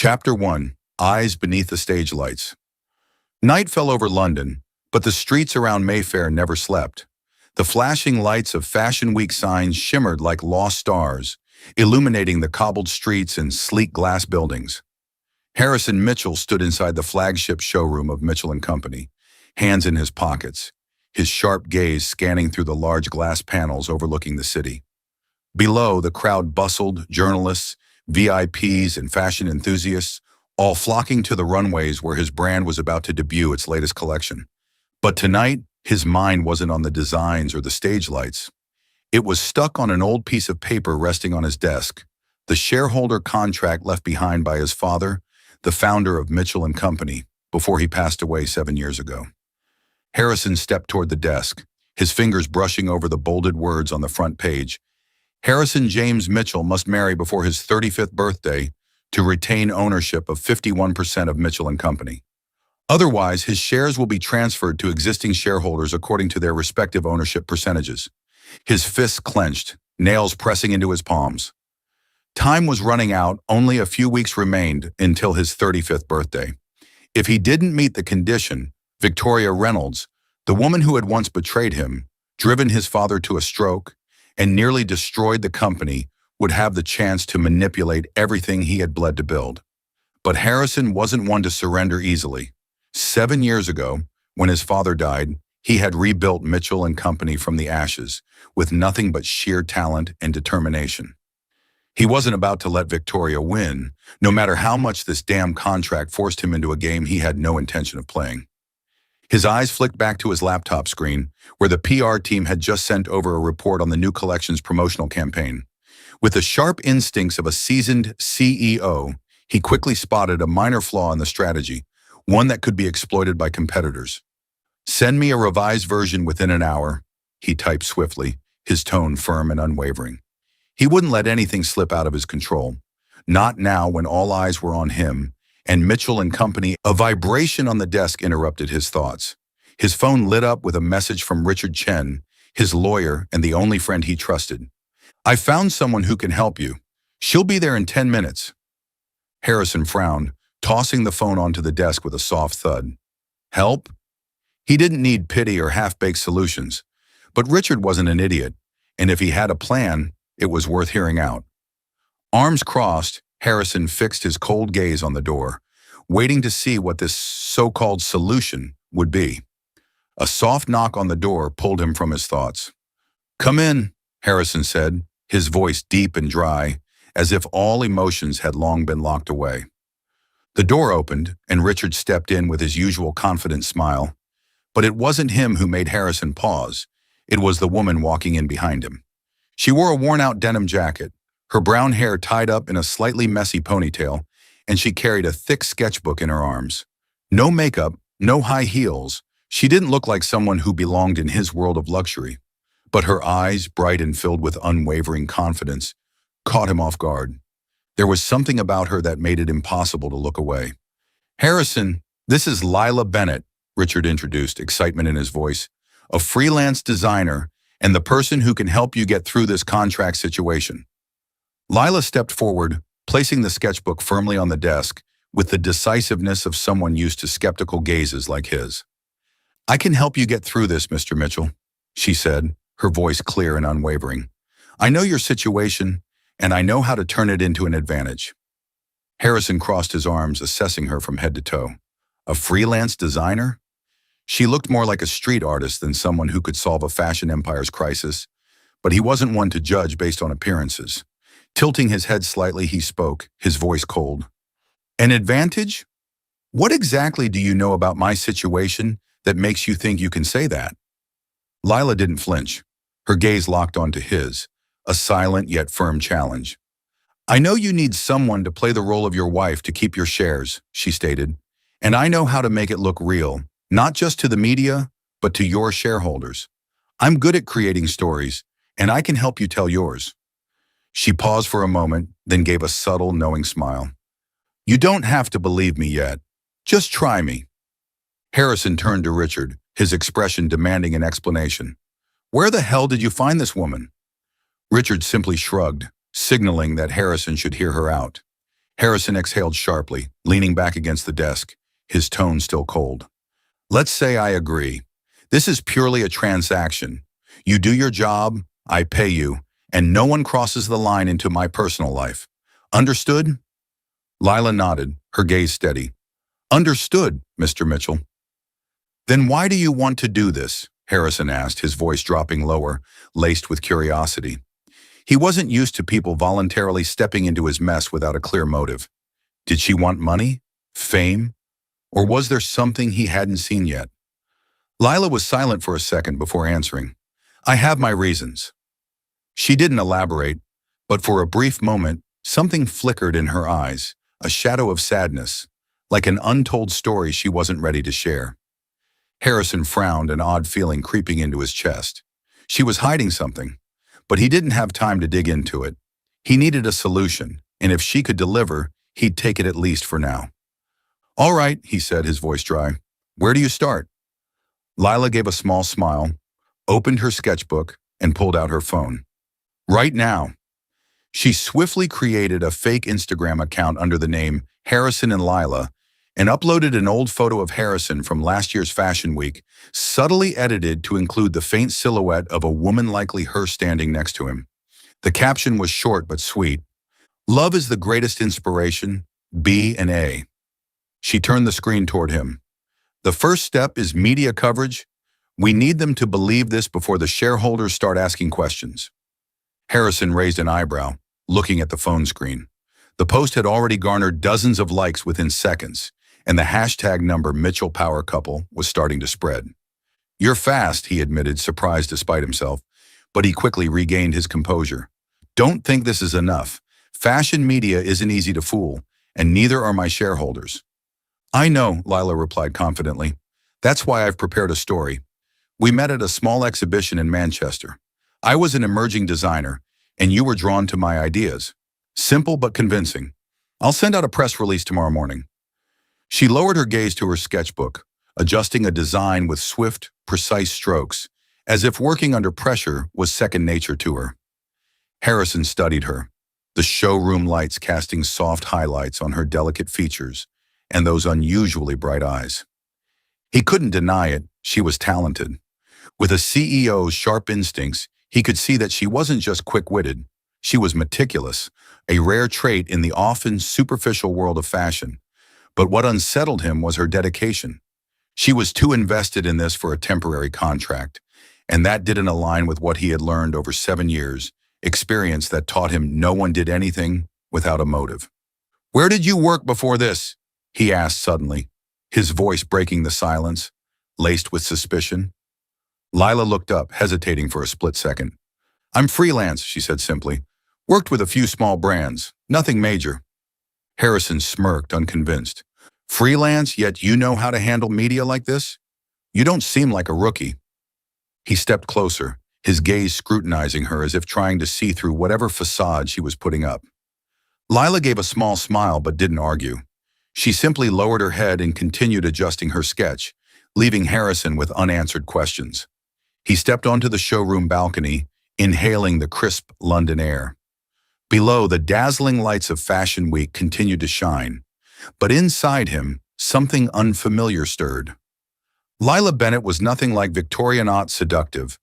Chapter 1. Eyes Beneath the Stage Lights. Night fell over London, but the streets around Mayfair never slept. The flashing lights of Fashion Week signs shimmered like lost stars, illuminating the cobbled streets and sleek glass buildings. Harrison Mitchell stood inside the flagship showroom of Mitchell & Company, hands in his pockets, his sharp gaze scanning through the large glass panels overlooking the city. Below, the crowd bustled, journalists, VIPs, and fashion enthusiasts, all flocking to the runways where his brand was about to debut its latest collection. But tonight, his mind wasn't on the designs or the stage lights. It was stuck on an old piece of paper resting on his desk, the shareholder contract left behind by his father, the founder of Mitchell & Company, before he passed away 7 years ago. Harrison stepped toward the desk, his fingers brushing over the bolded words on the front page. Harrison James Mitchell must marry before his 35th birthday to retain ownership of 51% of Mitchell & Company. Otherwise, his shares will be transferred to existing shareholders according to their respective ownership percentages. His fists clenched, nails pressing into his palms. Time was running out, only a few weeks remained until his 35th birthday. If he didn't meet the condition, Victoria Reynolds, the woman who had once betrayed him, driven his father to a stroke, and nearly destroyed the company, would have the chance to manipulate everything he had bled to build. But Harrison wasn't one to surrender easily. 7 years ago, when his father died, he had rebuilt Mitchell & Company from the ashes, with nothing but sheer talent and determination. He wasn't about to let Victoria win, no matter how much this damn contract forced him into a game he had no intention of playing. His eyes flicked back to his laptop screen, where the PR team had just sent over a report on the new collection's promotional campaign. With the sharp instincts of a seasoned CEO, he quickly spotted a minor flaw in the strategy, one that could be exploited by competitors. "Send me a revised version within an hour," he typed swiftly, his tone firm and unwavering. He wouldn't let anything slip out of his control. Not now, when all eyes were on him and Mitchell & Company. A vibration on the desk interrupted his thoughts. His phone lit up with a message from Richard Chen, his lawyer and the only friend he trusted. "I found someone who can help you. She'll be there in 10 minutes. Harrison frowned, tossing the phone onto the desk with a soft thud. Help? He didn't need pity or half-baked solutions. But Richard wasn't an idiot, and if he had a plan, it was worth hearing out. Arms crossed, Harrison fixed his cold gaze on the door, waiting to see what this so-called solution would be. A soft knock on the door pulled him from his thoughts. "Come in," Harrison said, his voice deep and dry, as if all emotions had long been locked away. The door opened, and Richard stepped in with his usual confident smile. But it wasn't him who made Harrison pause. It was the woman walking in behind him. She wore a worn-out denim jacket, her brown hair tied up in a slightly messy ponytail, and she carried a thick sketchbook in her arms. No makeup, no high heels. She didn't look like someone who belonged in his world of luxury. But her eyes, bright and filled with unwavering confidence, caught him off guard. There was something about her that made it impossible to look away. "Harrison, this is Lila Bennett," Richard introduced, excitement in his voice. "A freelance designer and the person who can help you get through this contract situation." Lila stepped forward, placing the sketchbook firmly on the desk with the decisiveness of someone used to skeptical gazes like his. "I can help you get through this, Mr. Mitchell," she said, her voice clear and unwavering. "I know your situation, and I know how to turn it into an advantage." Harrison crossed his arms, assessing her from head to toe. A freelance designer? She looked more like a street artist than someone who could solve a fashion empire's crisis, but he wasn't one to judge based on appearances. Tilting his head slightly, he spoke, his voice cold. "An advantage? What exactly do you know about my situation that makes you think you can say that?" Lila didn't flinch. Her gaze locked onto his, a silent yet firm challenge. "I know you need someone to play the role of your wife to keep your shares," she stated, "and I know how to make it look real, not just to the media, but to your shareholders. I'm good at creating stories, and I can help you tell yours." She paused for a moment, then gave a subtle, knowing smile. "You don't have to believe me yet. Just try me." Harrison turned to Richard, his expression demanding an explanation. "Where the hell did you find this woman?" Richard simply shrugged, signaling that Harrison should hear her out. Harrison exhaled sharply, leaning back against the desk, his tone still cold. Let's say I agree. This is purely a transaction. You do your job, I pay you, and no one crosses the line into my personal life. Understood? Lila nodded, her gaze steady. Understood, Mr. Mitchell. Then why do you want to do this? Harrison asked, his voice dropping lower, laced with curiosity. He wasn't used to people voluntarily stepping into his mess without a clear motive. Did she want money? Fame? Or was there something he hadn't seen yet? Lila was silent for a second before answering. I have my reasons. She didn't elaborate, but for a brief moment, something flickered in her eyes, a shadow of sadness, like an untold story she wasn't ready to share. Harrison frowned, an odd feeling creeping into his chest. She was hiding something, but he didn't have time to dig into it. He needed a solution, and if she could deliver, he'd take it at least for now. All right, he said, his voice dry. Where do you start? Lila gave a small smile, opened her sketchbook, and pulled out her phone. Right now. She swiftly created a fake Instagram account under the name Harrison and Lila and uploaded an old photo of Harrison from last year's Fashion Week, subtly edited to include the faint silhouette of a woman likely her standing next to him. The caption was short but sweet. Love is the greatest inspiration, B and A. She turned the screen toward him. The first step is media coverage. We need them to believe this before the shareholders start asking questions. Harrison raised an eyebrow, looking at the phone screen. The post had already garnered dozens of likes within seconds, and the hashtag number Mitchell Power Couple was starting to spread. You're fast, he admitted, surprised despite himself, but he quickly regained his composure. Don't think this is enough. Fashion media isn't easy to fool, and neither are my shareholders. I know, Lila replied confidently. That's why I've prepared a story. We met at a small exhibition in Manchester. I was an emerging designer, and you were drawn to my ideas. Simple but convincing. I'll send out a press release tomorrow morning. She lowered her gaze to her sketchbook, adjusting a design with swift, precise strokes, as if working under pressure was second nature to her. Harrison studied her, the showroom lights casting soft highlights on her delicate features and those unusually bright eyes. He couldn't deny it, she was talented. With a CEO's sharp instincts, he could see that she wasn't just quick-witted, she was meticulous, a rare trait in the often superficial world of fashion. But what unsettled him was her dedication. She was too invested in this for a temporary contract, and that didn't align with what he had learned over 7 years, experience that taught him no one did anything without a motive. Where did you work before this? He asked suddenly, his voice breaking the silence, laced with suspicion. Lila looked up, hesitating for a split second. I'm freelance, she said simply. Worked with a few small brands, nothing major. Harrison smirked, unconvinced. Freelance, yet you know how to handle media like this? You don't seem like a rookie. He stepped closer, his gaze scrutinizing her as if trying to see through whatever facade she was putting up. Lila gave a small smile but didn't argue. She simply lowered her head and continued adjusting her sketch, leaving Harrison with unanswered questions. He stepped onto the showroom balcony, inhaling the crisp London air. Below, the dazzling lights of Fashion Week continued to shine, but inside him, something unfamiliar stirred. Lila Bennett was nothing like Victorianaut seductive,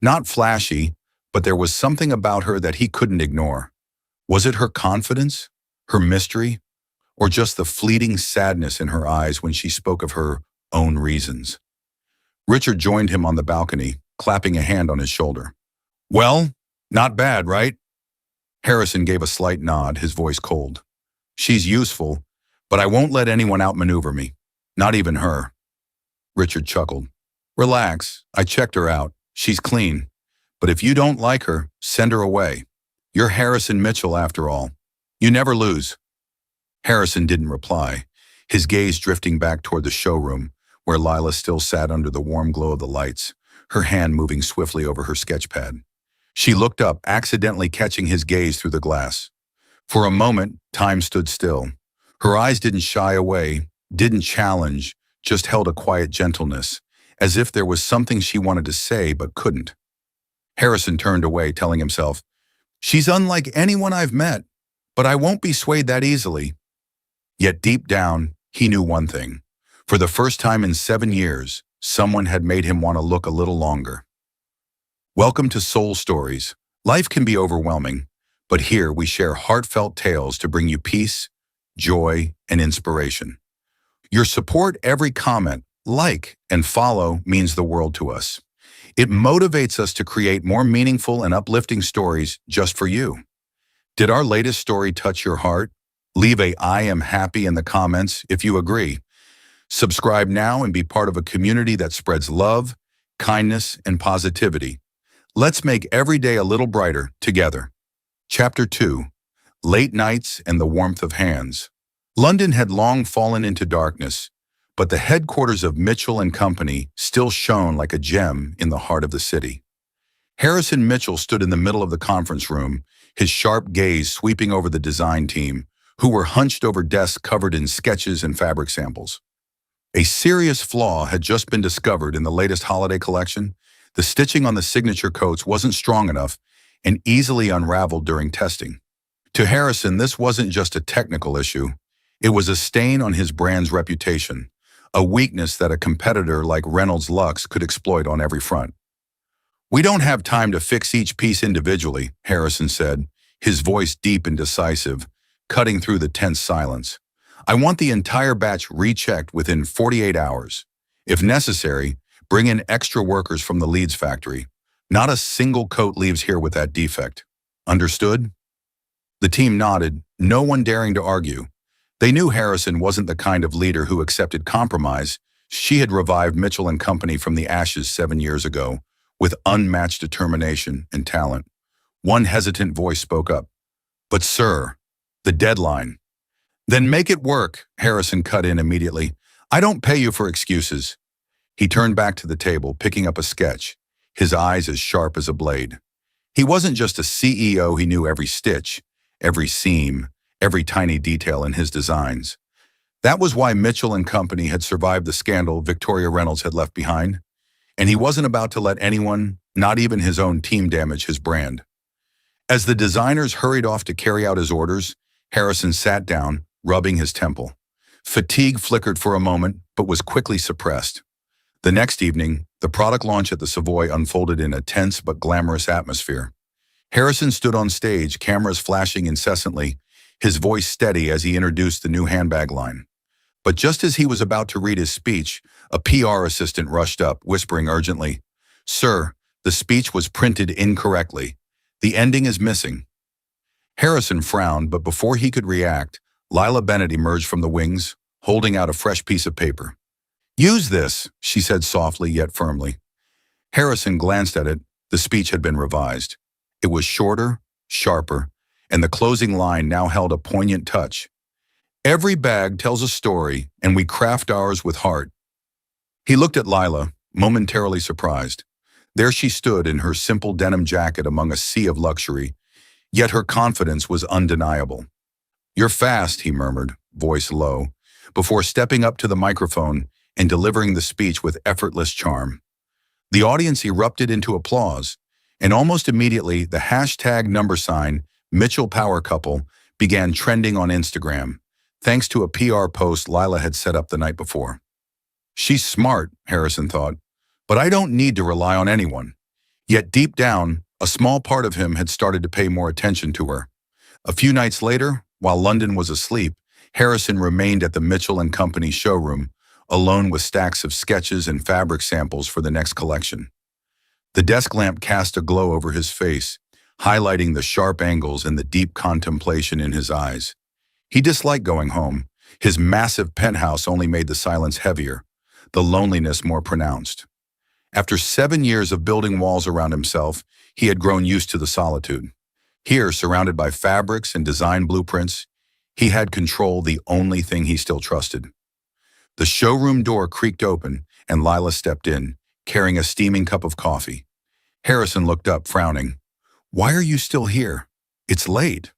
not flashy, but there was something about her that he couldn't ignore. Was it her confidence, her mystery, or just the fleeting sadness in her eyes when she spoke of her own reasons? Richard joined him on the balcony, clapping a hand on his shoulder. Well, not bad, right? Harrison gave a slight nod, his voice cold. She's useful, but I won't let anyone outmaneuver me. Not even her. Richard chuckled. Relax, I checked her out. She's clean. But if you don't like her, send her away. You're Harrison Mitchell after all. You never lose. Harrison didn't reply, his gaze drifting back toward the showroom, where Lila still sat under the warm glow of the lights, her hand moving swiftly over her sketchpad. She looked up, accidentally catching his gaze through the glass. For a moment, time stood still. Her eyes didn't shy away, didn't challenge, just held a quiet gentleness, as if there was something she wanted to say but couldn't. Harrison turned away, telling himself, She's unlike anyone I've met, but I won't be swayed that easily. Yet deep down, he knew one thing. For the first time in 7 years, someone had made him want to look a little longer. Welcome to Soul Stories. Life can be overwhelming, but here we share heartfelt tales to bring you peace, joy, and inspiration. Your support, every comment, like, and follow means the world to us. It motivates us to create more meaningful and uplifting stories just for you. Did our latest story touch your heart? Leave a "I am happy" in the comments if you agree. Subscribe now and be part of a community that spreads love, kindness, and positivity. Let's make every day a little brighter together. Chapter 2. Late Nights and the Warmth of Hands. London had long fallen into darkness, but the headquarters of Mitchell & Company still shone like a gem in the heart of the city. Harrison Mitchell stood in the middle of the conference room, his sharp gaze sweeping over the design team, who were hunched over desks covered in sketches and fabric samples. A serious flaw had just been discovered in the latest holiday collection. The stitching on the signature coats wasn't strong enough and easily unraveled during testing. To Harrison, this wasn't just a technical issue. It was a stain on his brand's reputation, a weakness that a competitor like Reynolds Lux could exploit on every front. "We don't have time to fix each piece individually," Harrison said, his voice deep and decisive, cutting through the tense silence. "I want the entire batch rechecked within 48 hours. If necessary, bring in extra workers from the Leeds factory. Not a single coat leaves here with that defect. Understood?" The team nodded, no one daring to argue. They knew Harrison wasn't the kind of leader who accepted compromise. She had revived Mitchell & Company from the ashes 7 years ago, with unmatched determination and talent. One hesitant voice spoke up. "But sir, the deadline." "Then make it work," Harrison cut in immediately. "I don't pay you for excuses." He turned back to the table, picking up a sketch, his eyes as sharp as a blade. He wasn't just a CEO, he knew every stitch, every seam, every tiny detail in his designs. That was why Mitchell & Company had survived the scandal Victoria Reynolds had left behind, and he wasn't about to let anyone, not even his own team, damage his brand. As the designers hurried off to carry out his orders, Harrison sat down, rubbing his temple. Fatigue flickered for a moment, but was quickly suppressed. The next evening, the product launch at the Savoy unfolded in a tense but glamorous atmosphere. Harrison stood on stage, cameras flashing incessantly, his voice steady as he introduced the new handbag line. But just as he was about to read his speech, a PR assistant rushed up, whispering urgently, "Sir, the speech was printed incorrectly. The ending is missing." Harrison frowned, but before he could react, Lila Bennett emerged from the wings, holding out a fresh piece of paper. "Use this," she said softly yet firmly. Harrison glanced at it. The speech had been revised. It was shorter, sharper, and the closing line now held a poignant touch. "Every bag tells a story, and we craft ours with heart." He looked at Lila, momentarily surprised. There she stood in her simple denim jacket among a sea of luxury, yet her confidence was undeniable. "You're fast," he murmured, voice low, before stepping up to the microphone and delivering the speech with effortless charm. The audience erupted into applause, and almost immediately the #sign Mitchell Power Couple began trending on Instagram, thanks to a PR post Lila had set up the night before. "She's smart," Harrison thought, "but I don't need to rely on anyone." Yet deep down, a small part of him had started to pay more attention to her. A few nights later, while London was asleep, Harrison remained at the Mitchell & Company showroom, alone with stacks of sketches and fabric samples for the next collection. The desk lamp cast a glow over his face, highlighting the sharp angles and the deep contemplation in his eyes. He disliked going home. His massive penthouse only made the silence heavier, the loneliness more pronounced. After 7 years of building walls around himself, he had grown used to the solitude. Here, surrounded by fabrics and design blueprints, he had control, the only thing he still trusted. The showroom door creaked open, and Lila stepped in, carrying a steaming cup of coffee. Harrison looked up, frowning. "Why are you still here? It's late."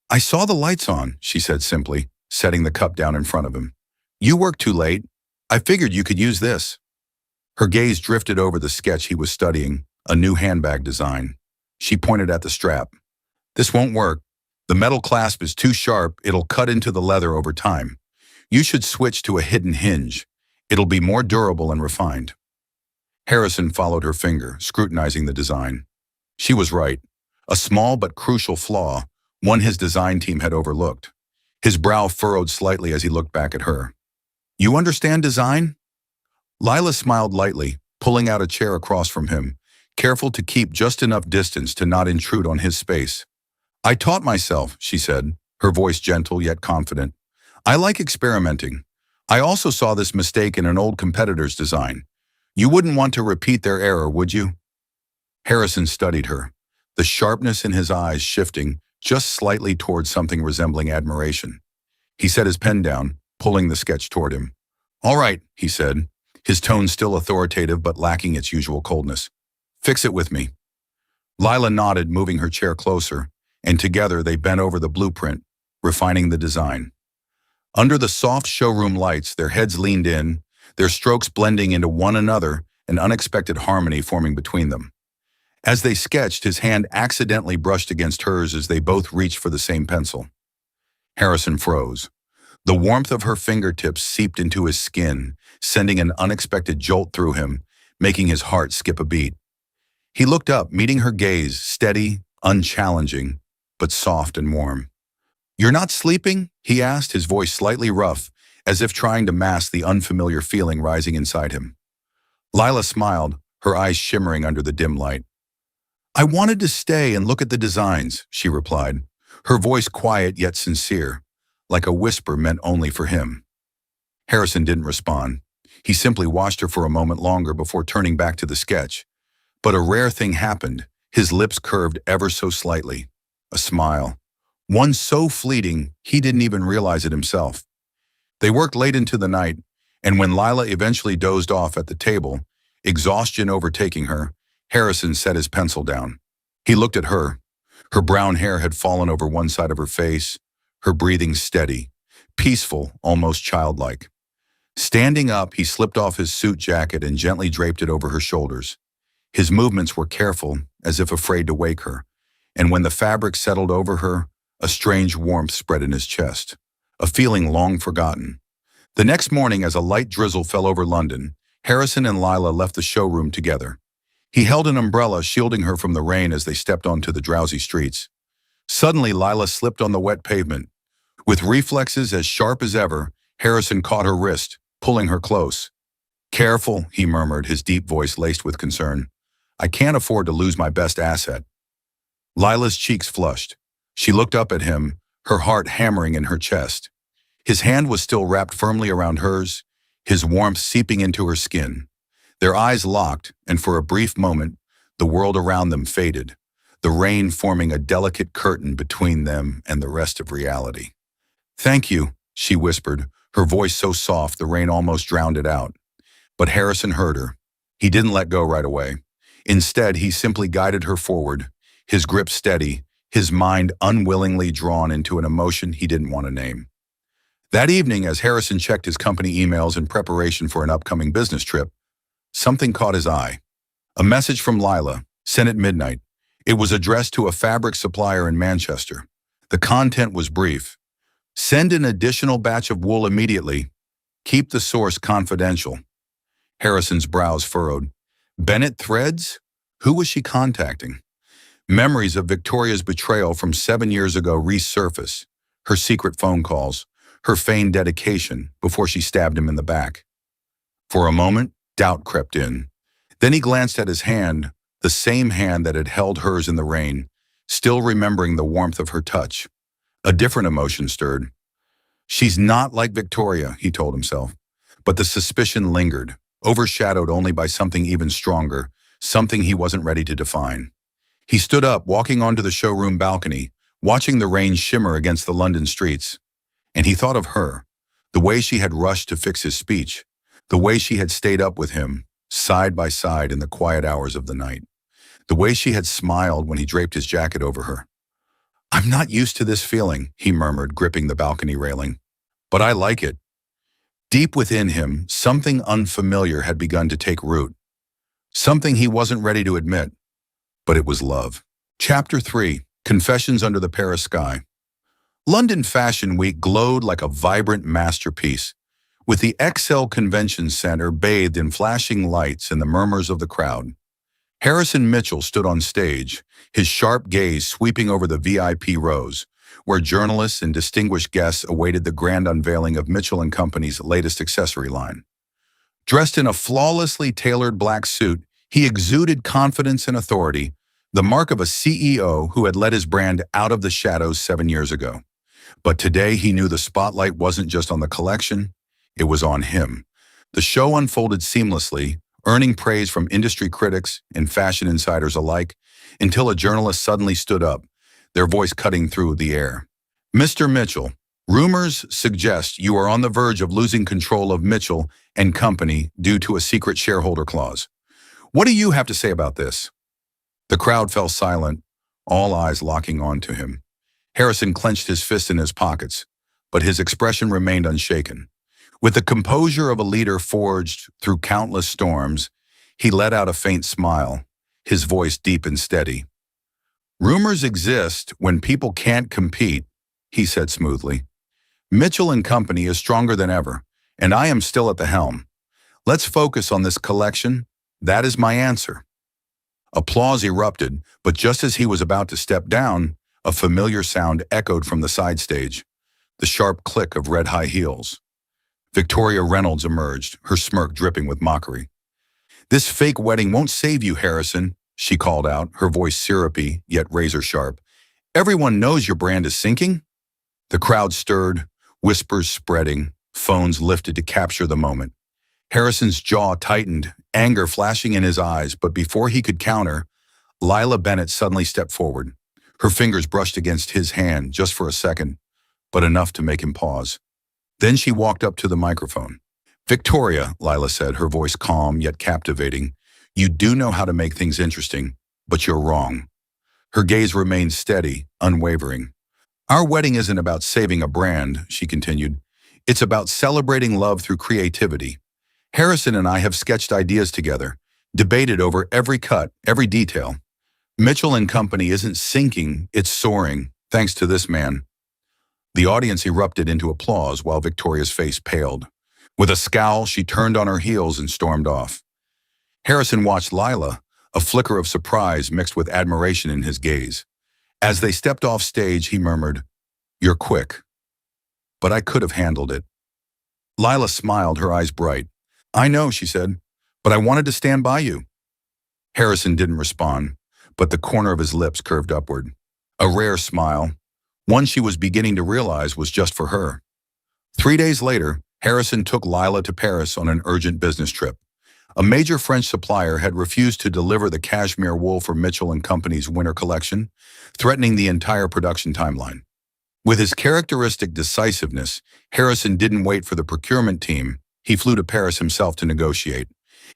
"I saw the lights on," she said simply, setting the cup down in front of him. "You work too late. I figured you could use this." Her gaze drifted over the sketch he was studying, a new handbag design. She pointed at the strap. "This won't work. The metal clasp is too sharp, it'll cut into the leather over time. You should switch to a hidden hinge. It'll be more durable and refined. Harrison followed her finger, scrutinizing the design. She was right. A small but crucial flaw, one his design team had overlooked. His brow furrowed slightly as he looked back at her. You understand design? Lila smiled lightly, pulling out a chair across from him, careful to keep just enough distance to not intrude on his space. I taught myself, she said, her voice gentle yet confident. I like experimenting. I also saw this mistake in an old competitor's design. You wouldn't want to repeat their error, would you? Harrison studied her, the sharpness in his eyes shifting just slightly towards something resembling admiration. He set his pen down, pulling the sketch toward him. All right, he said, his tone still authoritative but lacking its usual coldness. Fix it with me. Lila nodded, moving her chair closer, and together they bent over the blueprint, refining the design. Under the soft showroom lights, their heads leaned in, their strokes blending into one another, an unexpected harmony forming between them. As they sketched, his hand accidentally brushed against hers as they both reached for the same pencil. Harrison froze. The warmth of her fingertips seeped into his skin, sending an unexpected jolt through him, making his heart skip a beat. He looked up, meeting her gaze, steady, unchallenging, but soft and warm. You're not sleeping? He asked, his voice slightly rough, as if trying to mask the unfamiliar feeling rising inside him. Lila smiled, her eyes shimmering under the dim light. I wanted to stay and look at the designs, she replied, her voice quiet yet sincere, like a whisper meant only for him. Harrison didn't respond. He simply watched her for a moment longer before turning back to the sketch. But a rare thing happened. His lips curved ever so slightly. A smile. One so fleeting, he didn't even realize it himself. They worked late into the night, and when Lila eventually dozed off at the table, exhaustion overtaking her, Harrison set his pencil down. He looked at her. Her brown hair had fallen over one side of her face, her breathing steady, peaceful, almost childlike. Standing up, he slipped off his suit jacket and gently draped it over her shoulders. His movements were careful, as if afraid to wake her, and when the fabric settled over her, a strange warmth spread in his chest, a feeling long forgotten. The next morning, as a light drizzle fell over London, Harrison and Lila left the showroom together. He held an umbrella, shielding her from the rain as they stepped onto the drowsy streets. Suddenly, Lila slipped on the wet pavement. With reflexes as sharp as ever, Harrison caught her wrist, pulling her close. Careful, he murmured, his deep voice laced with concern. I can't afford to lose my best asset. Lila's cheeks flushed. She looked up at him, her heart hammering in her chest. His hand was still wrapped firmly around hers, his warmth seeping into her skin. Their eyes locked, and for a brief moment, the world around them faded, the rain forming a delicate curtain between them and the rest of reality. Thank you, she whispered, her voice so soft the rain almost drowned it out. But Harrison heard her. He didn't let go right away. Instead, he simply guided her forward, his grip steady, his mind unwillingly drawn into an emotion he didn't want to name. That evening, as Harrison checked his company emails in preparation for an upcoming business trip, something caught his eye. A message from Lila, sent at midnight. It was addressed to a fabric supplier in Manchester. The content was brief. Send an additional batch of wool immediately. Keep the source confidential. Harrison's brows furrowed. Bennett Threads? Who was she contacting? Memories of Victoria's betrayal from 7 years ago resurface. Her secret phone calls, her feigned dedication before she stabbed him in the back. For a moment, doubt crept in. Then he glanced at his hand, the same hand that had held hers in the rain, still remembering the warmth of her touch. A different emotion stirred. She's not like Victoria, he told himself. But the suspicion lingered, overshadowed only by something even stronger, something he wasn't ready to define. He stood up, walking onto the showroom balcony, watching the rain shimmer against the London streets. And he thought of her, the way she had rushed to fix his speech, the way she had stayed up with him, side by side in the quiet hours of the night, the way she had smiled when he draped his jacket over her. I'm not used to this feeling, he murmured, gripping the balcony railing. But I like it. Deep within him, something unfamiliar had begun to take root. Something he wasn't ready to admit. But it was love. Chapter 3. Confessions Under the Paris Sky. London Fashion Week glowed like a vibrant masterpiece, with the XL Convention Center bathed in flashing lights and the murmurs of the crowd. Harrison Mitchell stood on stage, his sharp gaze sweeping over the VIP rows, where journalists and distinguished guests awaited the grand unveiling of Mitchell & Company's latest accessory line. Dressed in a flawlessly tailored black suit, he exuded confidence and authority, the mark of a CEO who had led his brand out of the shadows 7 years ago. But today he knew the spotlight wasn't just on the collection, it was on him. The show unfolded seamlessly, earning praise from industry critics and fashion insiders alike, until a journalist suddenly stood up, their voice cutting through the air. "Mr. Mitchell, rumors suggest you are on the verge of losing control of Mitchell & Company due to a secret shareholder clause. What do you have to say about this?" The crowd fell silent, all eyes locking on to him. Harrison clenched his fists in his pockets, but his expression remained unshaken. With the composure of a leader forged through countless storms, he let out a faint smile, his voice deep and steady. "Rumors exist when people can't compete," he said smoothly. "Mitchell & Company is stronger than ever, and I am still at the helm. Let's focus on this collection. That is my answer." Applause erupted, but just as he was about to step down, a familiar sound echoed from the side stage, the sharp click of red high heels. Victoria Reynolds emerged, her smirk dripping with mockery. "This fake wedding won't save you, Harrison," she called out, her voice syrupy yet razor sharp. "Everyone knows your brand is sinking." The crowd stirred, whispers spreading, phones lifted to capture the moment. Harrison's jaw tightened, anger flashing in his eyes, but before he could counter, Lila Bennett suddenly stepped forward. Her fingers brushed against his hand just for a second, but enough to make him pause. Then she walked up to the microphone. "Victoria," Lila said, her voice calm yet captivating, "you do know how to make things interesting, but you're wrong." Her gaze remained steady, unwavering. "Our wedding isn't about saving a brand," she continued. "It's about celebrating love through creativity. Harrison and I have sketched ideas together, debated over every cut, every detail. Mitchell & Company isn't sinking, it's soaring, thanks to this man." The audience erupted into applause while Victoria's face paled. With a scowl, she turned on her heels and stormed off. Harrison watched Lila, a flicker of surprise mixed with admiration in his gaze. As they stepped off stage, he murmured, "You're quick." "But I could have handled it." Lila smiled, her eyes bright. "I know," she said, "but I wanted to stand by you." Harrison didn't respond, but the corner of his lips curved upward. A rare smile, one she was beginning to realize was just for her. 3 days later, Harrison took Lila to Paris on an urgent business trip. A major French supplier had refused to deliver the cashmere wool for Mitchell & Company's winter collection, threatening the entire production timeline. With his characteristic decisiveness, Harrison didn't wait for the procurement team. He flew to Paris himself to negotiate,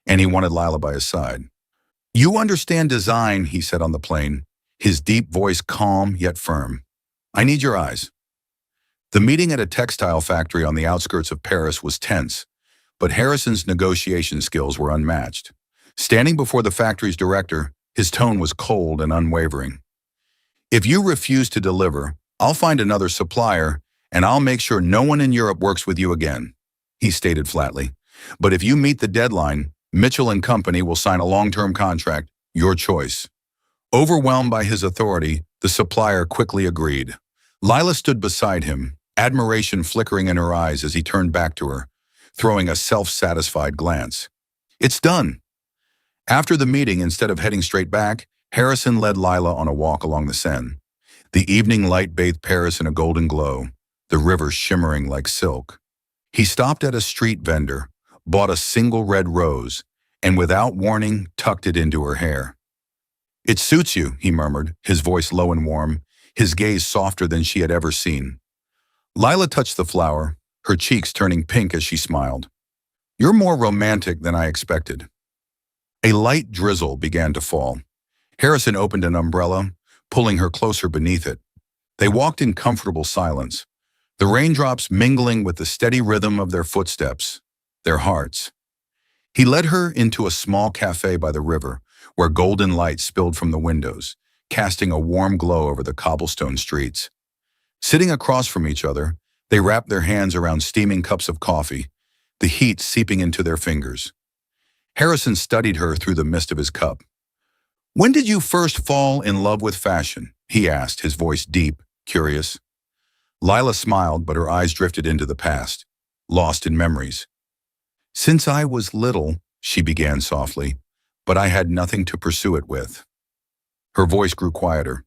and he wanted Lila by his side. "You understand design," he said on the plane, his deep voice calm yet firm. "I need your eyes." The meeting at a textile factory on the outskirts of Paris was tense, but Harrison's negotiation skills were unmatched. Standing before the factory's director, his tone was cold and unwavering. "If you refuse to deliver, I'll find another supplier, and I'll make sure no one in Europe works with you again," he stated flatly. "But if you meet the deadline, Mitchell & Company will sign a long-term contract, your choice." Overwhelmed by his authority, the supplier quickly agreed. Lila stood beside him, admiration flickering in her eyes as he turned back to her, throwing a self-satisfied glance. "It's done." After the meeting, instead of heading straight back, Harrison led Lila on a walk along the Seine. The evening light bathed Paris in a golden glow, the river shimmering like silk. He stopped at a street vendor, bought a single red rose, and without warning, tucked it into her hair. "It suits you," he murmured, his voice low and warm, his gaze softer than she had ever seen. Lila touched the flower, her cheeks turning pink as she smiled. "You're more romantic than I expected." A light drizzle began to fall. Harrison opened an umbrella, pulling her closer beneath it. They walked in comfortable silence, the raindrops mingling with the steady rhythm of their footsteps, their hearts. He led her into a small cafe by the river, where golden light spilled from the windows, casting a warm glow over the cobblestone streets. Sitting across from each other, they wrapped their hands around steaming cups of coffee, the heat seeping into their fingers. Harrison studied her through the mist of his cup. "When did you first fall in love with fashion?" he asked, his voice deep, curious. Lila smiled, but her eyes drifted into the past, lost in memories. "Since I was little," she began softly, "but I had nothing to pursue it with." Her voice grew quieter.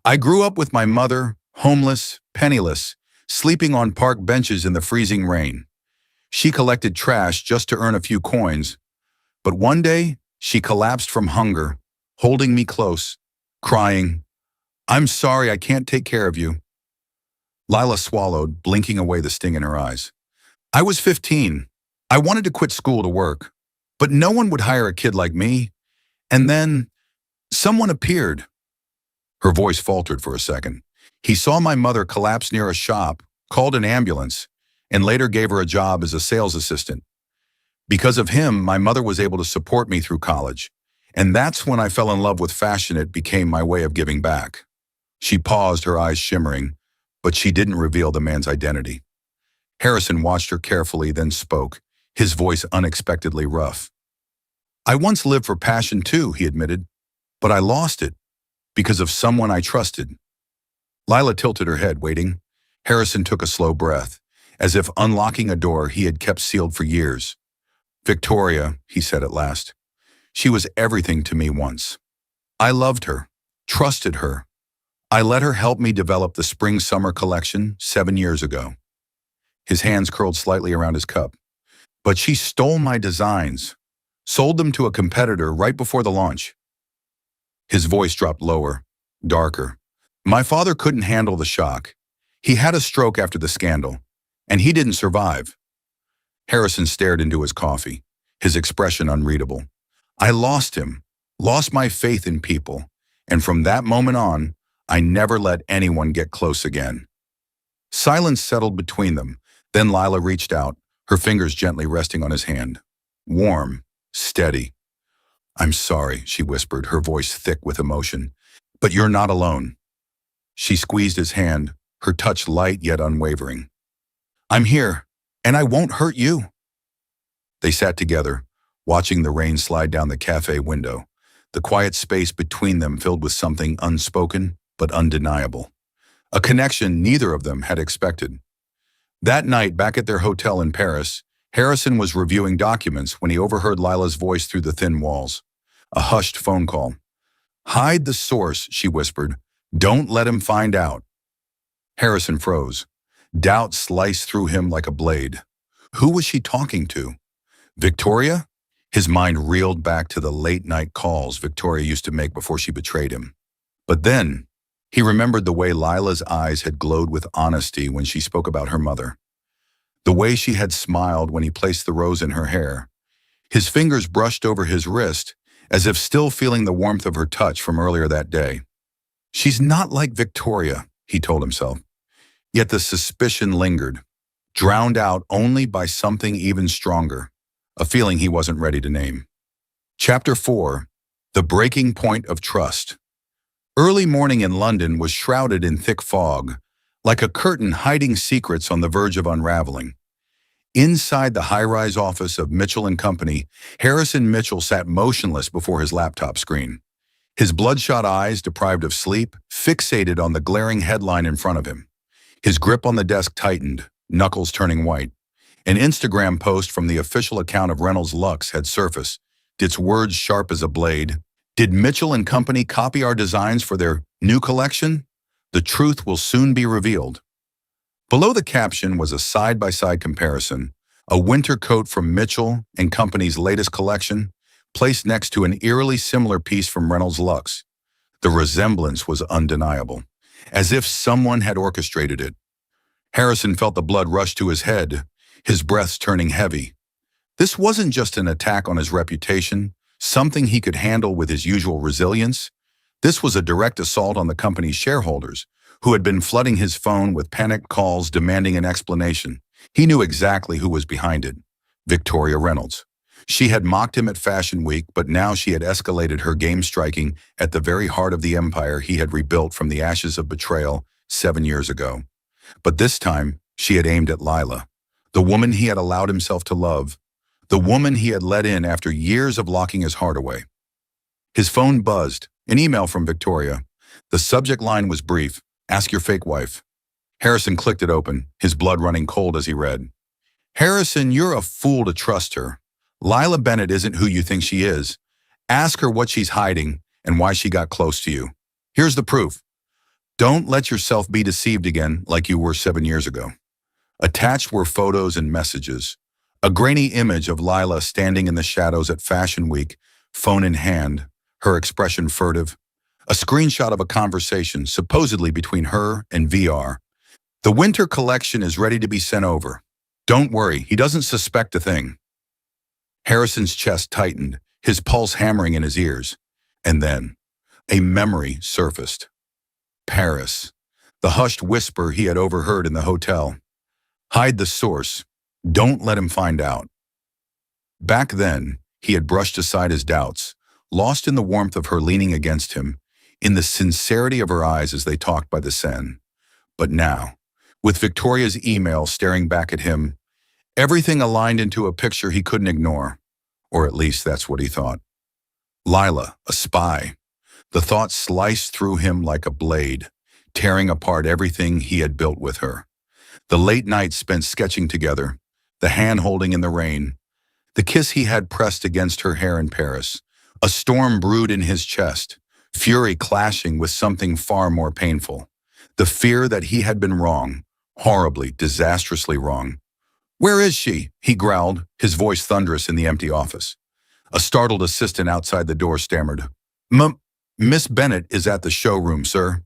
"I grew up with my mother, homeless, penniless, sleeping on park benches in the freezing rain. She collected trash just to earn a few coins, but one day she collapsed from hunger, holding me close, crying, 'I'm sorry, I can't take care of you.'" Lila swallowed, blinking away the sting in her eyes. "I was 15. I wanted to quit school to work, but no one would hire a kid like me. And then someone appeared." Her voice faltered for a second. "He saw my mother collapse near a shop, called an ambulance, and later gave her a job as a sales assistant. Because of him, my mother was able to support me through college. And that's when I fell in love with fashion. It became my way of giving back." She paused, her eyes shimmering, but she didn't reveal the man's identity. Harrison watched her carefully, then spoke, his voice unexpectedly rough. "I once lived for passion too," he admitted, "but I lost it because of someone I trusted." Lila tilted her head, waiting. Harrison took a slow breath, as if unlocking a door he had kept sealed for years. "Victoria," he said at last. "She was everything to me once. I loved her, trusted her. I let her help me develop the spring-summer collection 7 years ago." His hands curled slightly around his cup. "But she stole my designs, sold them to a competitor right before the launch." His voice dropped lower, darker. "My father couldn't handle the shock. He had a stroke after the scandal, and he didn't survive." Harrison stared into his coffee, his expression unreadable. "I lost him, lost my faith in people, and from that moment on, I never let anyone get close again." Silence settled between them. Then Lila reached out, her fingers gently resting on his hand. Warm, steady. "I'm sorry," she whispered, her voice thick with emotion. "But you're not alone." She squeezed his hand, her touch light yet unwavering. "I'm here, and I won't hurt you." They sat together, watching the rain slide down the cafe window, the quiet space between them filled with something unspoken but undeniable. A connection neither of them had expected. That night, back at their hotel in Paris, Harrison was reviewing documents when he overheard Lila's voice through the thin walls. A hushed phone call. "Hide the source," she whispered. "Don't let him find out." Harrison froze. Doubt sliced through him like a blade. Who was she talking to? Victoria? His mind reeled back to the late-night calls Victoria used to make before she betrayed him. But then, he remembered the way Lila's eyes had glowed with honesty when she spoke about her mother. The way she had smiled when he placed the rose in her hair. His fingers brushed over his wrist, as if still feeling the warmth of her touch from earlier that day. She's not like Victoria, he told himself. Yet the suspicion lingered, drowned out only by something even stronger, a feeling he wasn't ready to name. Chapter 4. The Breaking Point of Trust. Early morning in London was shrouded in thick fog, like a curtain hiding secrets on the verge of unraveling. Inside the high-rise office of Mitchell & Company, Harrison Mitchell sat motionless before his laptop screen. His bloodshot eyes, deprived of sleep, fixated on the glaring headline in front of him. His grip on the desk tightened, knuckles turning white. An Instagram post from the official account of Reynolds Lux had surfaced, its words sharp as a blade. "Did Mitchell & Company copy our designs for their new collection? The truth will soon be revealed." Below the caption was a side-by-side comparison, a winter coat from Mitchell & Company's latest collection, placed next to an eerily similar piece from Reynolds Lux. The resemblance was undeniable, as if someone had orchestrated it. Harrison felt the blood rush to his head, his breath turning heavy. This wasn't just an attack on his reputation, something he could handle with his usual resilience. This was a direct assault on the company's shareholders, who had been flooding his phone with panicked calls demanding an explanation. He knew exactly who was behind it: Victoria Reynolds. She had mocked him at Fashion Week, but now she had escalated her game, striking at the very heart of the empire he had rebuilt from the ashes of betrayal 7 years ago. But this time, she had aimed at Lila, the woman he had allowed himself to love, the woman he had let in after years of locking his heart away. His phone buzzed, an email from Victoria. The subject line was brief, "Ask your fake wife." Harrison clicked it open, his blood running cold as he read. "Harrison, you're a fool to trust her. Lila Bennett isn't who you think she is. Ask her what she's hiding and why she got close to you. Here's the proof. Don't let yourself be deceived again like you were 7 years ago." Attached were photos and messages. A grainy image of Lila standing in the shadows at Fashion Week, phone in hand, her expression furtive. A screenshot of a conversation supposedly between her and VR. "The winter collection is ready to be sent over. Don't worry, he doesn't suspect a thing." Harrison's chest tightened, his pulse hammering in his ears. And then, a memory surfaced. Paris. The hushed whisper he had overheard in the hotel. Hide the source. Don't let him find out. Back then, he had brushed aside his doubts, lost in the warmth of her leaning against him, in the sincerity of her eyes as they talked by the Seine. But now, with Victoria's email staring back at him, everything aligned into a picture he couldn't ignore. Or at least that's what he thought. Lila, a spy. The thought sliced through him like a blade, tearing apart everything he had built with her. The late nights spent sketching together, the hand-holding in the rain, the kiss he had pressed against her hair in Paris. A storm brewed in his chest, fury clashing with something far more painful. The fear that he had been wrong, horribly, disastrously wrong. "Where is she?" he growled, his voice thunderous in the empty office. A startled assistant outside the door stammered, Miss Bennett is at the showroom, sir."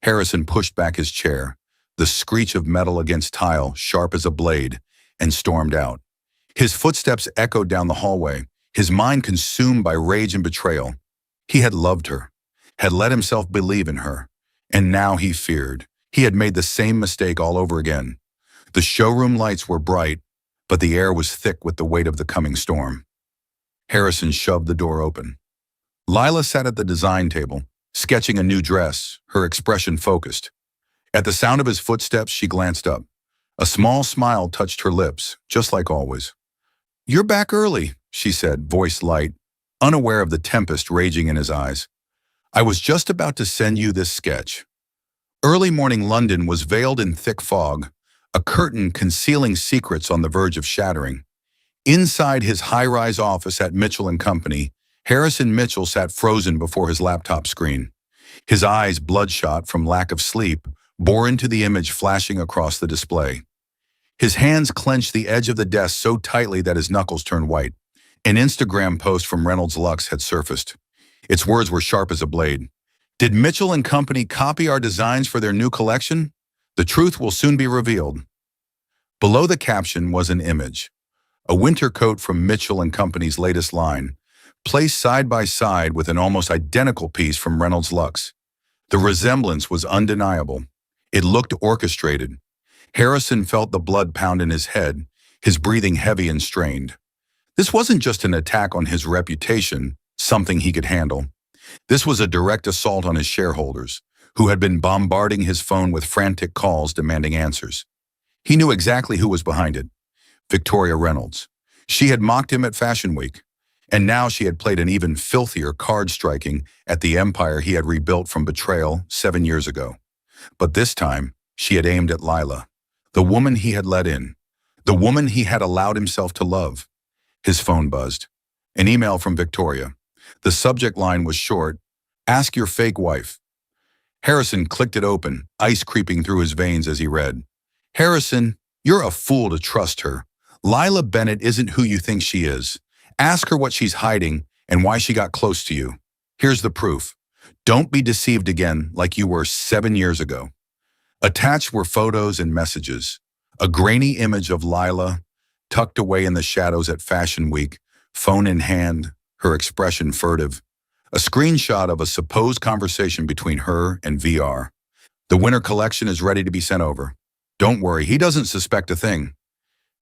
Harrison pushed back his chair, the screech of metal against tile sharp as a blade, and stormed out. His footsteps echoed down the hallway, his mind consumed by rage and betrayal. He had loved her, had let himself believe in her, and now he feared. He had made the same mistake all over again. The showroom lights were bright, but the air was thick with the weight of the coming storm. Harrison shoved the door open. Lila sat at the design table, sketching a new dress, her expression focused. At the sound of his footsteps, she glanced up. A small smile touched her lips, just like always. "You're back early," she said, voice light, unaware of the tempest raging in his eyes. "I was just about to send you this sketch." Early morning London was veiled in thick fog, a curtain concealing secrets on the verge of shattering. Inside his high-rise office at Mitchell & Company, Harrison Mitchell sat frozen before his laptop screen. His eyes, bloodshot from lack of sleep, bore into the image flashing across the display. His hands clenched the edge of the desk so tightly that his knuckles turned white. An Instagram post from Reynolds Lux had surfaced. Its words were sharp as a blade. "Did Mitchell & Company copy our designs for their new collection? The truth will soon be revealed." Below the caption was an image. A winter coat from Mitchell & Company's latest line, placed side by side with an almost identical piece from Reynolds Lux. The resemblance was undeniable. It looked orchestrated. Harrison felt the blood pound in his head, his breathing heavy and strained. This wasn't just an attack on his reputation, something he could handle. This was a direct assault on his shareholders, who had been bombarding his phone with frantic calls demanding answers. He knew exactly who was behind it. Victoria Reynolds. She had mocked him at Fashion Week, and now she had played an even filthier card striking at the empire he had rebuilt from betrayal 7 years ago. But this time, she had aimed at Lila, the woman he had let in, the woman he had allowed himself to love. His phone buzzed. An email from Victoria. The subject line was short, "Ask your fake wife." Harrison clicked it open, ice creeping through his veins as he read. "Harrison, you're a fool to trust her. Lila Bennett isn't who you think she is. Ask her what she's hiding and why she got close to you. Here's the proof. Don't be deceived again like you were 7 years ago." Attached were photos and messages. A grainy image of Lila, tucked away in the shadows at Fashion Week, phone in hand, her expression furtive. A screenshot of a supposed conversation between her and VR. "The winter collection is ready to be sent over. Don't worry, he doesn't suspect a thing."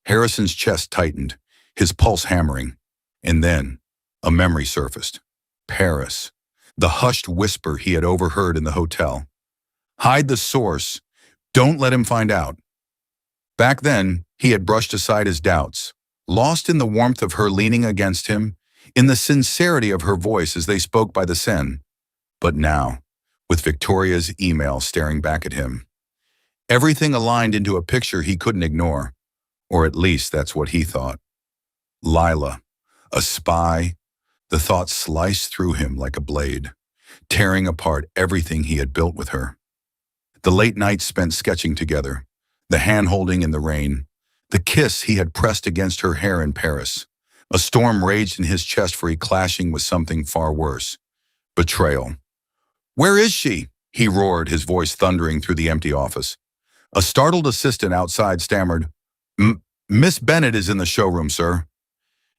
Harrison's chest tightened, his pulse hammering. And then, a memory surfaced. Paris. The hushed whisper he had overheard in the hotel. "Hide the source. Don't let him find out. Back then, he had brushed aside his doubts, lost in the warmth of her leaning against him, in the sincerity of her voice as they spoke by the Seine. But now, with Victoria's email staring back at him, everything aligned into a picture he couldn't ignore, or at least that's what he thought. Lila, a spy, the thought sliced through him like a blade, tearing apart everything he had built with her. The late nights spent sketching together, the hand-holding in the rain, the kiss he had pressed against her hair in Paris. A storm raged in his chest for he clashing with something far worse. Betrayal. "Where is she?" he roared, his voice thundering through the empty office. A startled assistant outside stammered, "Miss Bennett is in the showroom, sir."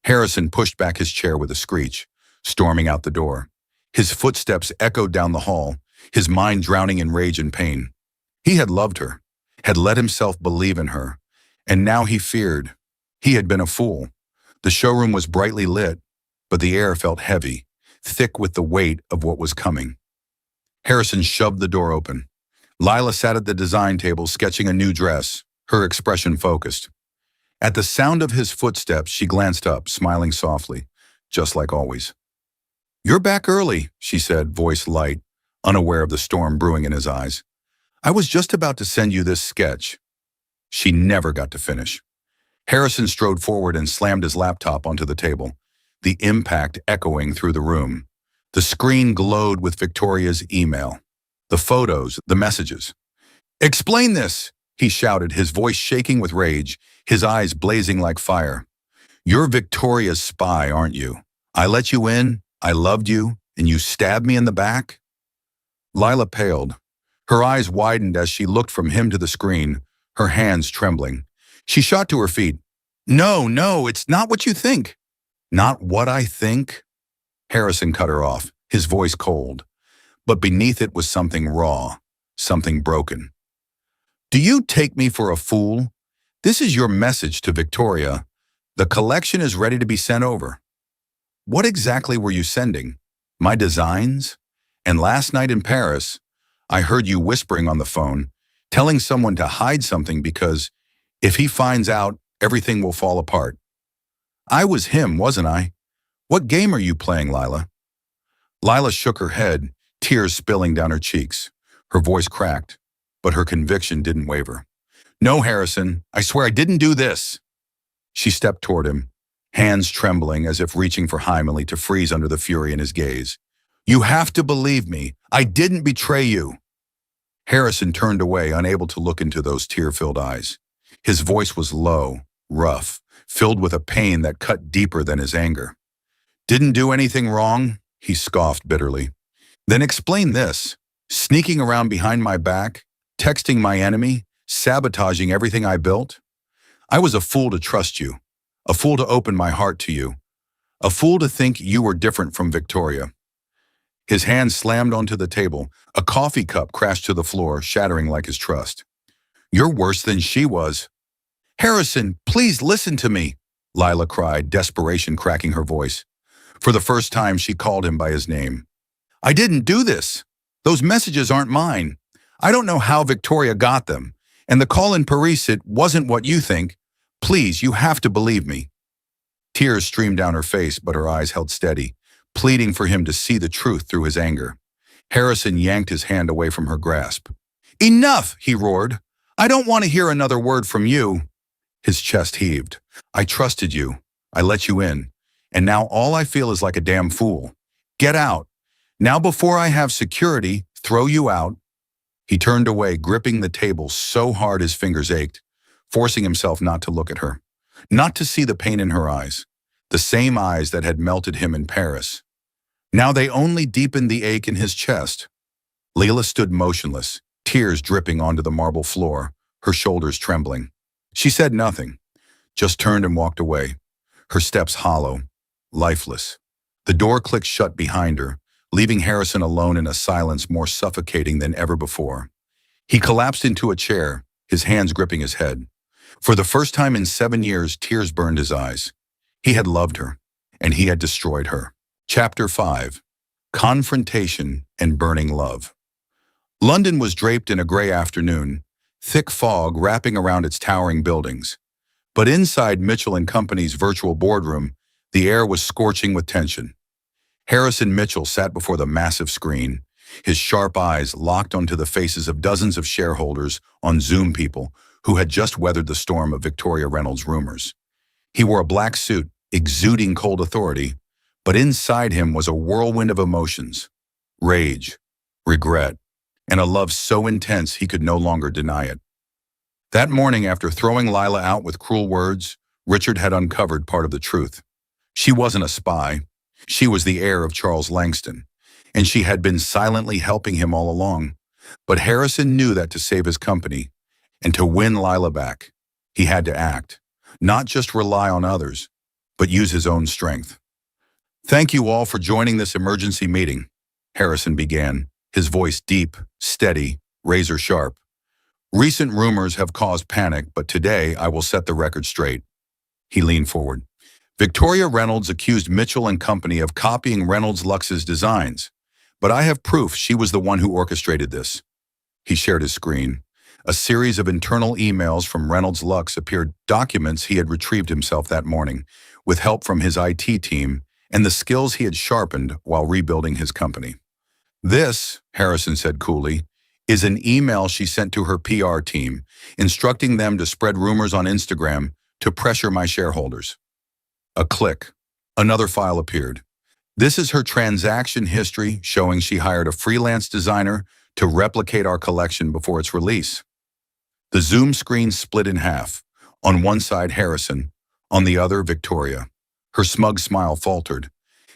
Harrison pushed back his chair with a screech, storming out the door. His footsteps echoed down the hall, his mind drowning in rage and pain. He had loved her, had let himself believe in her, and now he feared. He had been a fool. The showroom was brightly lit, but the air felt heavy, thick with the weight of what was coming. Harrison shoved the door open. Lila sat at the design table sketching a new dress, her expression focused. At the sound of his footsteps, she glanced up, smiling softly, just like always. "You're back early," she said, voice light, unaware of the storm brewing in his eyes. "I was just about to send you this sketch." She never got to finish. Harrison strode forward and slammed his laptop onto the table, the impact echoing through the room. The screen glowed with Victoria's email. The photos, the messages. "Explain this," he shouted, his voice shaking with rage, his eyes blazing like fire. "You're Victoria's spy, aren't you? I let you in, I loved you, and you stabbed me in the back?" Lila paled. Her eyes widened as she looked from him to the screen, her hands trembling. She shot to her feet. No, it's not what you think." "Not what I think?" Harrison cut her off, his voice cold. But beneath it was something raw, something broken. "Do you take me for a fool? This is your message to Victoria. The collection is ready to be sent over." "What exactly were you sending? My designs? And last night in Paris, I heard you whispering on the phone, telling someone to hide something because if he finds out, everything will fall apart." "I was him, wasn't I? What game are you playing, Lila?" Lila shook her head, tears spilling down her cheeks. Her voice cracked, but her conviction didn't waver. "No, Harrison, I swear I didn't do this." She stepped toward him, hands trembling as if reaching for Heimlich to freeze under the fury in his gaze. "You have to believe me. I didn't betray you." Harrison turned away, unable to look into those tear-filled eyes. His voice was low, rough, filled with a pain that cut deeper than his anger. "Didn't do anything wrong?" he scoffed bitterly. "Then explain this. Sneaking around behind my back, texting my enemy, sabotaging everything I built? I was a fool to trust you, a fool to open my heart to you, a fool to think you were different from Victoria." His hand slammed onto the table. A coffee cup crashed to the floor, shattering like his trust. "You're worse than she was." "Harrison, please listen to me," Lila cried, desperation cracking her voice. For the first time, she called him by his name. "I didn't do this. Those messages aren't mine. I don't know how Victoria got them. And the call in Paris, it wasn't what you think. Please, you have to believe me." Tears streamed down her face, but her eyes held steady, pleading for him to see the truth through his anger. Harrison yanked his hand away from her grasp. "Enough!" he roared. "I don't want to hear another word from you." His chest heaved. "I trusted you. I let you in. And now all I feel is like a damn fool. Get out. Now before I have security, throw you out." He turned away, gripping the table so hard his fingers ached, forcing himself not to look at her, not to see the pain in her eyes, the same eyes that had melted him in Paris. Now they only deepened the ache in his chest. Lila stood motionless, tears dripping onto the marble floor, her shoulders trembling. She said nothing, just turned and walked away, her steps hollow, lifeless. The door clicked shut behind her, leaving Harrison alone in a silence more suffocating than ever before. He collapsed into a chair, his hands gripping his head. For the first time in 7 years, tears burned his eyes. He had loved her, and he had destroyed her. Chapter 5. Confrontation and Burning Love. London was draped in a gray afternoon, thick fog wrapping around its towering buildings. But inside Mitchell and Company's virtual boardroom, the air was scorching with tension. Harrison Mitchell sat before the massive screen, his sharp eyes locked onto the faces of dozens of shareholders on Zoom people who had just weathered the storm of Victoria Reynolds' rumors. He wore a black suit, exuding cold authority, but inside him was a whirlwind of emotions: rage, regret, and a love so intense he could no longer deny it. That morning, after throwing Lila out with cruel words, Richard had uncovered part of the truth. She wasn't a spy. She was the heir of Charles Langston, and she had been silently helping him all along. But Harrison knew that to save his company and to win Lila back, he had to act, not just rely on others, but use his own strength. "Thank you all for joining this emergency meeting," Harrison began, his voice deep, steady, razor sharp. "Recent rumors have caused panic, but today I will set the record straight." He leaned forward. "Victoria Reynolds accused Mitchell and Company of copying Reynolds Lux's designs, but I have proof she was the one who orchestrated this." He shared his screen. A series of internal emails from Reynolds Lux appeared, documents he had retrieved himself that morning, with help from his IT team and the skills he had sharpened while rebuilding his company. "This," Harrison said coolly, "is an email she sent to her PR team, instructing them to spread rumors on Instagram to pressure my shareholders." A click. Another file appeared. "This is her transaction history showing she hired a freelance designer to replicate our collection before its release." The Zoom screen split in half. On one side, Harrison. On the other, Victoria. Her smug smile faltered.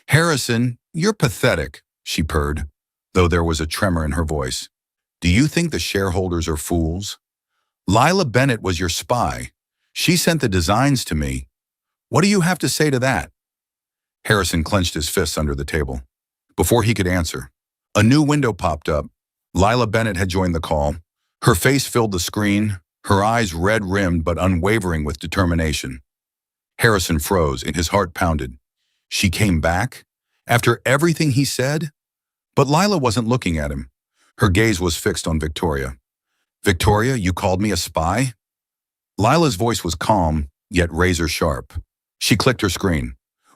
"Harrison, you're pathetic," she purred, though there was a tremor in her voice. "Do you think the shareholders are fools? Lila Bennett was your spy. She sent the designs to me. What do you have to say to that?" Harrison clenched his fists under the table. Before he could answer, a new window popped up. Lila Bennett had joined the call. Her face filled the screen, her eyes red-rimmed but unwavering with determination. Harrison froze and his heart pounded. She came back? After everything he said? But Lila wasn't looking at him. Her gaze was fixed on Victoria. "Victoria, you called me a spy?" Lila's voice was calm, yet razor sharp. She clicked her screen.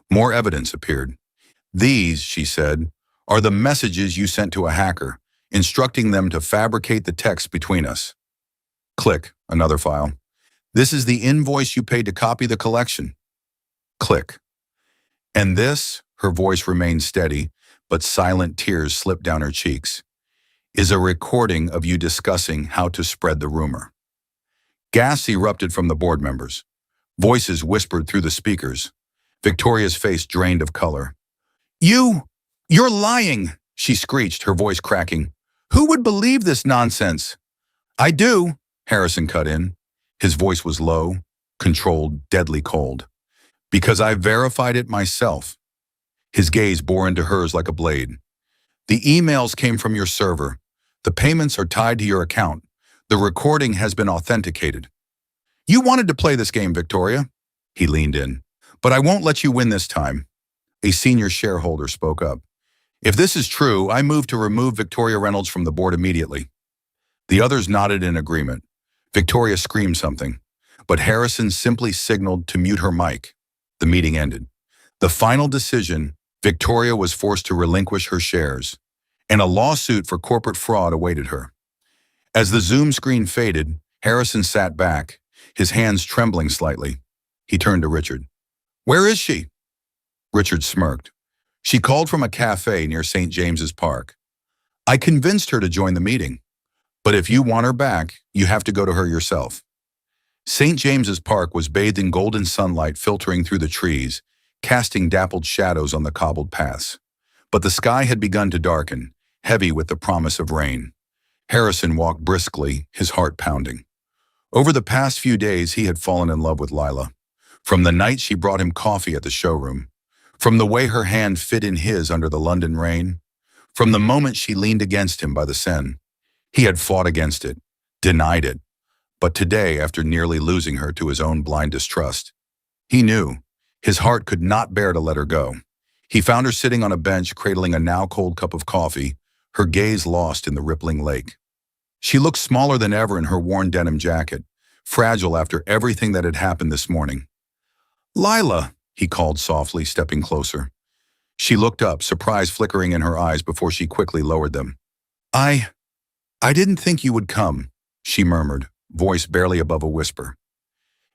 More evidence appeared. "These," she said, "are the messages you sent to a hacker, instructing them to fabricate the text between us." Click, another file. "This is the invoice you paid to copy the collection." Click. "And this," her voice remained steady, but silent tears slipped down her cheeks, "is a recording of you discussing how to spread the rumor." Gasps erupted from the board members. Voices whispered through the speakers. Victoria's face drained of color. You're lying," she screeched, her voice cracking. "Who would believe this nonsense?" "I do," Harrison cut in. His voice was low, controlled, deadly cold. "Because I verified it myself." His gaze bore into hers like a blade. "The emails came from your server. The payments are tied to your account. The recording has been authenticated." "You wanted to play this game, Victoria." He leaned in. "But I won't let you win this time." A senior shareholder spoke up. "If this is true, I move to remove Victoria Reynolds from the board immediately." The others nodded in agreement. Victoria screamed something, but Harrison simply signaled to mute her mic. The meeting ended. The final decision: Victoria was forced to relinquish her shares, and a lawsuit for corporate fraud awaited her. As the Zoom screen faded, Harrison sat back, his hands trembling slightly. He turned to Richard. "Where is she?" Richard smirked. "She called from a cafe near St. James's Park. I convinced her to join the meeting. But if you want her back, you have to go to her yourself." St. James's Park was bathed in golden sunlight filtering through the trees, casting dappled shadows on the cobbled paths. But the sky had begun to darken, heavy with the promise of rain. Harrison walked briskly, his heart pounding. Over the past few days, he had fallen in love with Lila. From the night she brought him coffee at the showroom, from the way her hand fit in his under the London rain, from the moment she leaned against him by the Seine. He had fought against it, denied it. But today, after nearly losing her to his own blind distrust, he knew his heart could not bear to let her go. He found her sitting on a bench, cradling a now cold cup of coffee, her gaze lost in the rippling lake. She looked smaller than ever in her worn denim jacket, fragile after everything that had happened this morning. "Lila," he called softly, stepping closer. She looked up, surprise flickering in her eyes before she quickly lowered them. I didn't think you would come," she murmured, voice barely above a whisper.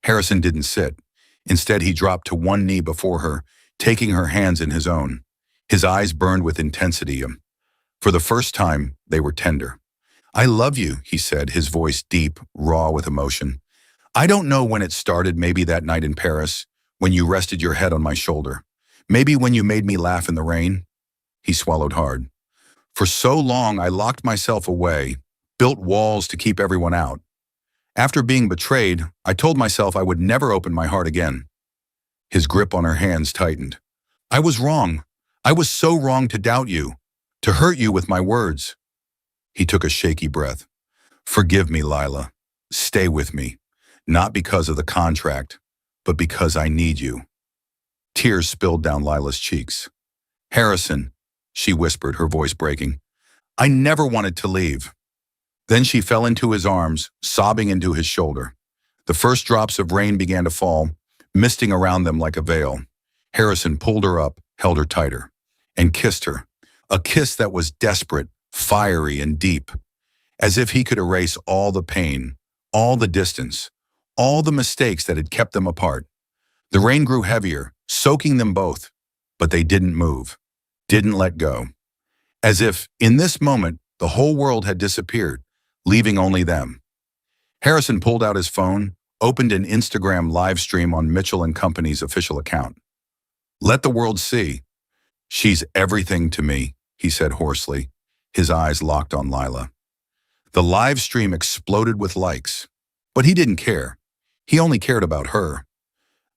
Harrison didn't sit. Instead, he dropped to one knee before her, taking her hands in his own. His eyes burned with intensity. For the first time, they were tender. "I love you," he said, his voice deep, raw with emotion. "I don't know when it started, maybe that night in Paris, when you rested your head on my shoulder. Maybe when you made me laugh in the rain." He swallowed hard. "For so long, I locked myself away, built walls to keep everyone out. After being betrayed, I told myself I would never open my heart again." His grip on her hands tightened. "I was wrong. I was so wrong to doubt you, to hurt you with my words." He took a shaky breath. "Forgive me, Lila. Stay with me. Not because of the contract, but because I need you." Tears spilled down Lila's cheeks. "Harrison," she whispered, her voice breaking, "I never wanted to leave." Then she fell into his arms, sobbing into his shoulder. The first drops of rain began to fall, misting around them like a veil. Harrison pulled her up, held her tighter, and kissed her. A kiss that was desperate, fiery, and deep, as if he could erase all the pain, all the distance, all the mistakes that had kept them apart. The rain grew heavier, soaking them both, but they didn't move, didn't let go. As if, in this moment, the whole world had disappeared, leaving only them. Harrison pulled out his phone, opened an Instagram live stream on Mitchell & Company's official account. "Let the world see. She's everything to me," he said hoarsely, his eyes locked on Lila. The live stream exploded with likes, but he didn't care. He only cared about her.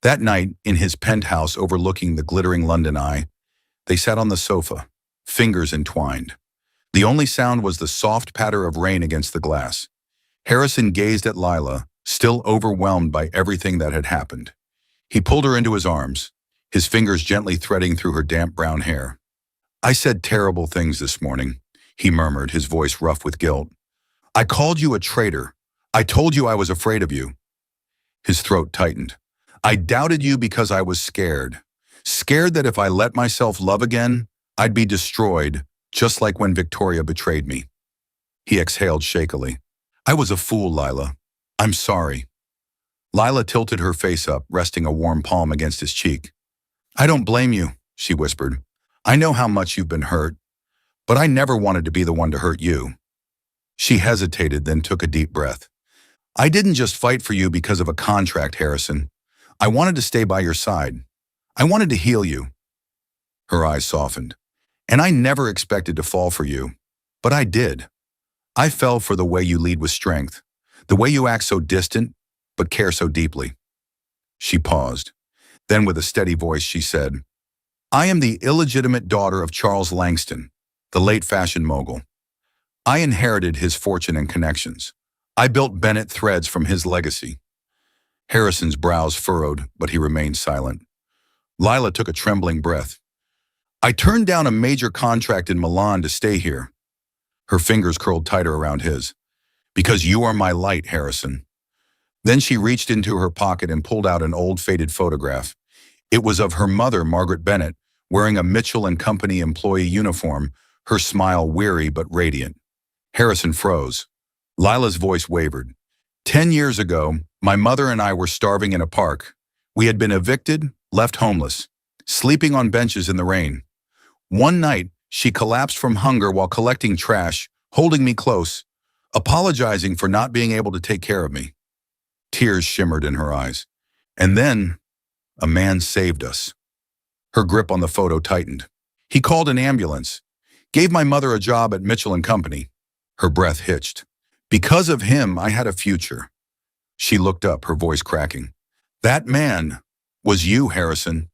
That night, in his penthouse overlooking the glittering London Eye, they sat on the sofa, fingers entwined. The only sound was the soft patter of rain against the glass. Harrison gazed at Lila, still overwhelmed by everything that had happened. He pulled her into his arms, his fingers gently threading through her damp brown hair. "I said terrible things this morning," he murmured, his voice rough with guilt. "I called you a traitor. I told you I was afraid of you." His throat tightened. "I doubted you because I was scared. Scared that if I let myself love again, I'd be destroyed, just like when Victoria betrayed me." He exhaled shakily. "I was a fool, Lila. I'm sorry." Lila tilted her face up, resting a warm palm against his cheek. "I don't blame you," she whispered. "I know how much you've been hurt, but I never wanted to be the one to hurt you." She hesitated, then took a deep breath. "I didn't just fight for you because of a contract, Harrison. I wanted to stay by your side. I wanted to heal you." Her eyes softened. "And I never expected to fall for you, but I did. I fell for the way you lead with strength, the way you act so distant, but care so deeply." She paused. Then with a steady voice she said, "I am the illegitimate daughter of Charles Langston, the late fashion mogul. I inherited his fortune and connections. I built Bennett Threads from his legacy." Harrison's brows furrowed, but he remained silent. Lila took a trembling breath. "I turned down a major contract in Milan to stay here." Her fingers curled tighter around his. "Because you are my light, Harrison." Then she reached into her pocket and pulled out an old faded photograph. It was of her mother, Margaret Bennett, wearing a Mitchell & Company employee uniform, her smile weary but radiant. Harrison froze. Lila's voice wavered. 10 years ago, my mother and I were starving in a park. We had been evicted, left homeless, sleeping on benches in the rain. One night, she collapsed from hunger while collecting trash, holding me close, apologizing for not being able to take care of me." Tears shimmered in her eyes. "And then, a man saved us." Her grip on the photo tightened. "He called an ambulance, gave my mother a job at Mitchell & Company." Her breath hitched. "Because of him, I had a future." She looked up, her voice cracking. "That man was you, Harrison."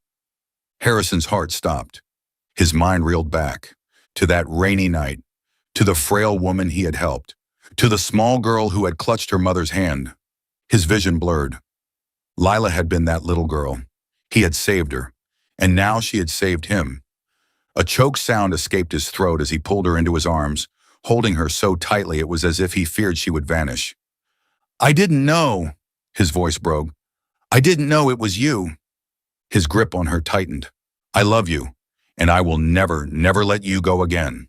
Harrison's heart stopped. His mind reeled back to that rainy night, to the frail woman he had helped, to the small girl who had clutched her mother's hand. His vision blurred. Lila had been that little girl. He had saved her, and now she had saved him. A choked sound escaped his throat as he pulled her into his arms, holding her so tightly it was as if he feared she would vanish. "I didn't know," his voice broke. "I didn't know it was you." His grip on her tightened. "I love you, and I will never, never let you go again."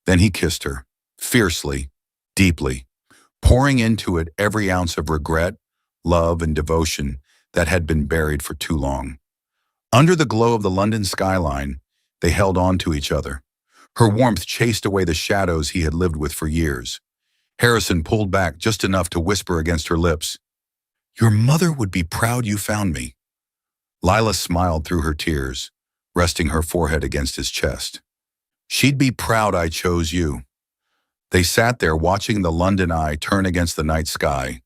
Then he kissed her, fiercely, deeply, pouring into it every ounce of regret, love, and devotion that had been buried for too long. Under the glow of the London skyline, they held on to each other. Her warmth chased away the shadows he had lived with for years. Harrison pulled back just enough to whisper against her lips, "Your mother would be proud you found me." Lila smiled through her tears, resting her forehead against his chest. "She'd be proud I chose you." They sat there watching the London eye turn against the night sky,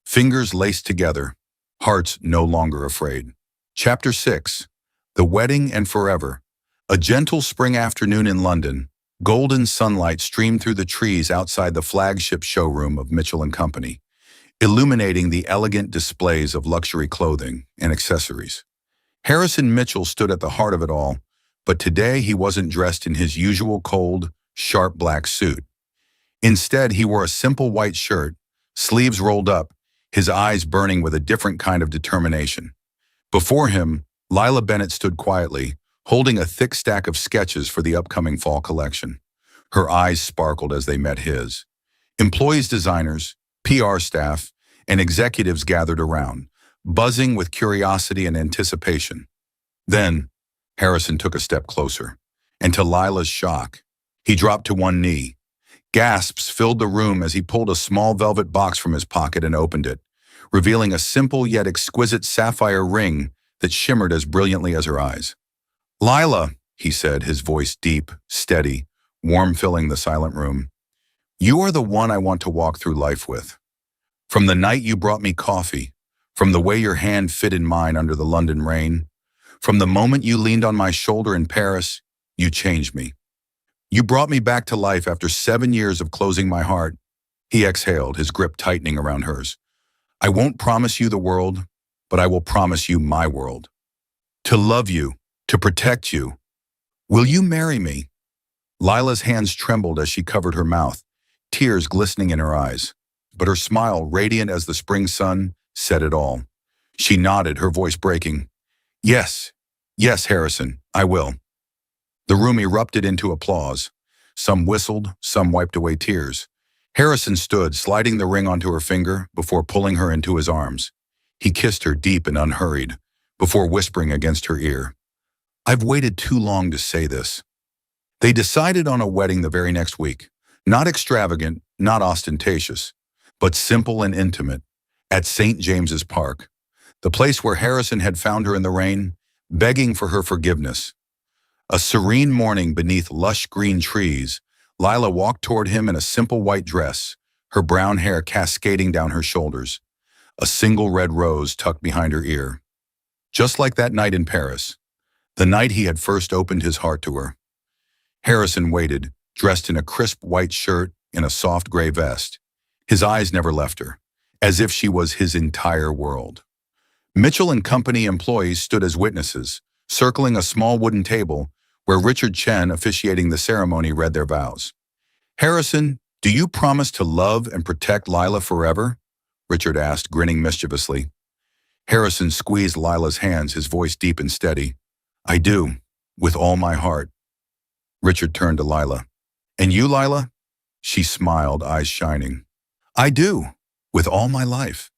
fingers laced together, hearts no longer afraid. Chapter 6. The Wedding and Forever. A gentle spring afternoon in London, golden sunlight streamed through the trees outside the flagship showroom of Mitchell & Company, illuminating the elegant displays of luxury clothing and accessories. Harrison Mitchell stood at the heart of it all, but today he wasn't dressed in his usual cold, sharp black suit. Instead, he wore a simple white shirt, sleeves rolled up, his eyes burning with a different kind of determination. Before him, Lila Bennett stood quietly, holding a thick stack of sketches for the upcoming fall collection. Her eyes sparkled as they met his. Employees, designers, PR staff, and executives gathered around, buzzing with curiosity and anticipation. Then, Harrison took a step closer, and to Lila's shock, he dropped to one knee. Gasps filled the room as he pulled a small velvet box from his pocket and opened it, revealing a simple yet exquisite sapphire ring that shimmered as brilliantly as her eyes. "Lila," he said, his voice deep, steady, warm, filling the silent room, "you are the one I want to walk through life with. From the night you brought me coffee, from the way your hand fit in mine under the London rain, from the moment you leaned on my shoulder in Paris, you changed me. You brought me back to life after 7 years of closing my heart." He exhaled, his grip tightening around hers. "I won't promise you the world, but I will promise you my world. To love you, to protect you. Will you marry me?" Lila's hands trembled as she covered her mouth, tears glistening in her eyes. But her smile, radiant as the spring sun, said it all. She nodded, her voice breaking. "Yes, yes, Harrison, I will." The room erupted into applause. Some whistled, some wiped away tears. Harrison stood, sliding the ring onto her finger before pulling her into his arms. He kissed her deep and unhurried, before whispering against her ear, "I've waited too long to say this." They decided on a wedding the very next week. Not extravagant, not ostentatious, but simple and intimate, at St. James's Park, the place where Harrison had found her in the rain, begging for her forgiveness. A serene morning beneath lush green trees, Lila walked toward him in a simple white dress, her brown hair cascading down her shoulders, a single red rose tucked behind her ear. Just like that night in Paris, the night he had first opened his heart to her. Harrison waited, dressed in a crisp white shirt and a soft gray vest. His eyes never left her, as if she was his entire world. Mitchell & Company employees stood as witnesses, circling a small wooden table where Richard Chen, officiating the ceremony, read their vows. "Harrison, do you promise to love and protect Lila forever?" Richard asked, grinning mischievously. Harrison squeezed Lila's hands, his voice deep and steady. "I do, with all my heart." Richard turned to Lila. "And you, Lila?" She smiled, eyes shining. "I do, with all my life."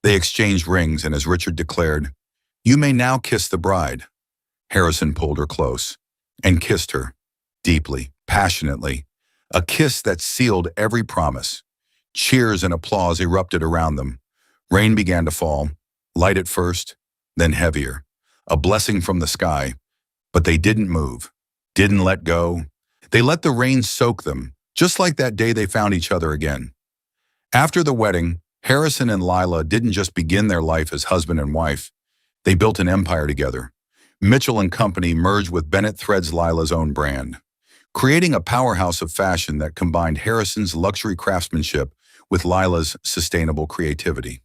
They exchanged rings, and as Richard declared, "You may now kiss the bride," Harrison pulled her close and kissed her, deeply, passionately, a kiss that sealed every promise. Cheers and applause erupted around them. Rain began to fall, light at first, then heavier, a blessing from the sky. But they didn't move, didn't let go. They let the rain soak them, just like that day they found each other again. After the wedding, Harrison and Lila didn't just begin their life as husband and wife. They built an empire together. Mitchell & Company merged with Bennett Threads, Lila's own brand, creating a powerhouse of fashion that combined Harrison's luxury craftsmanship with Lila's sustainable creativity.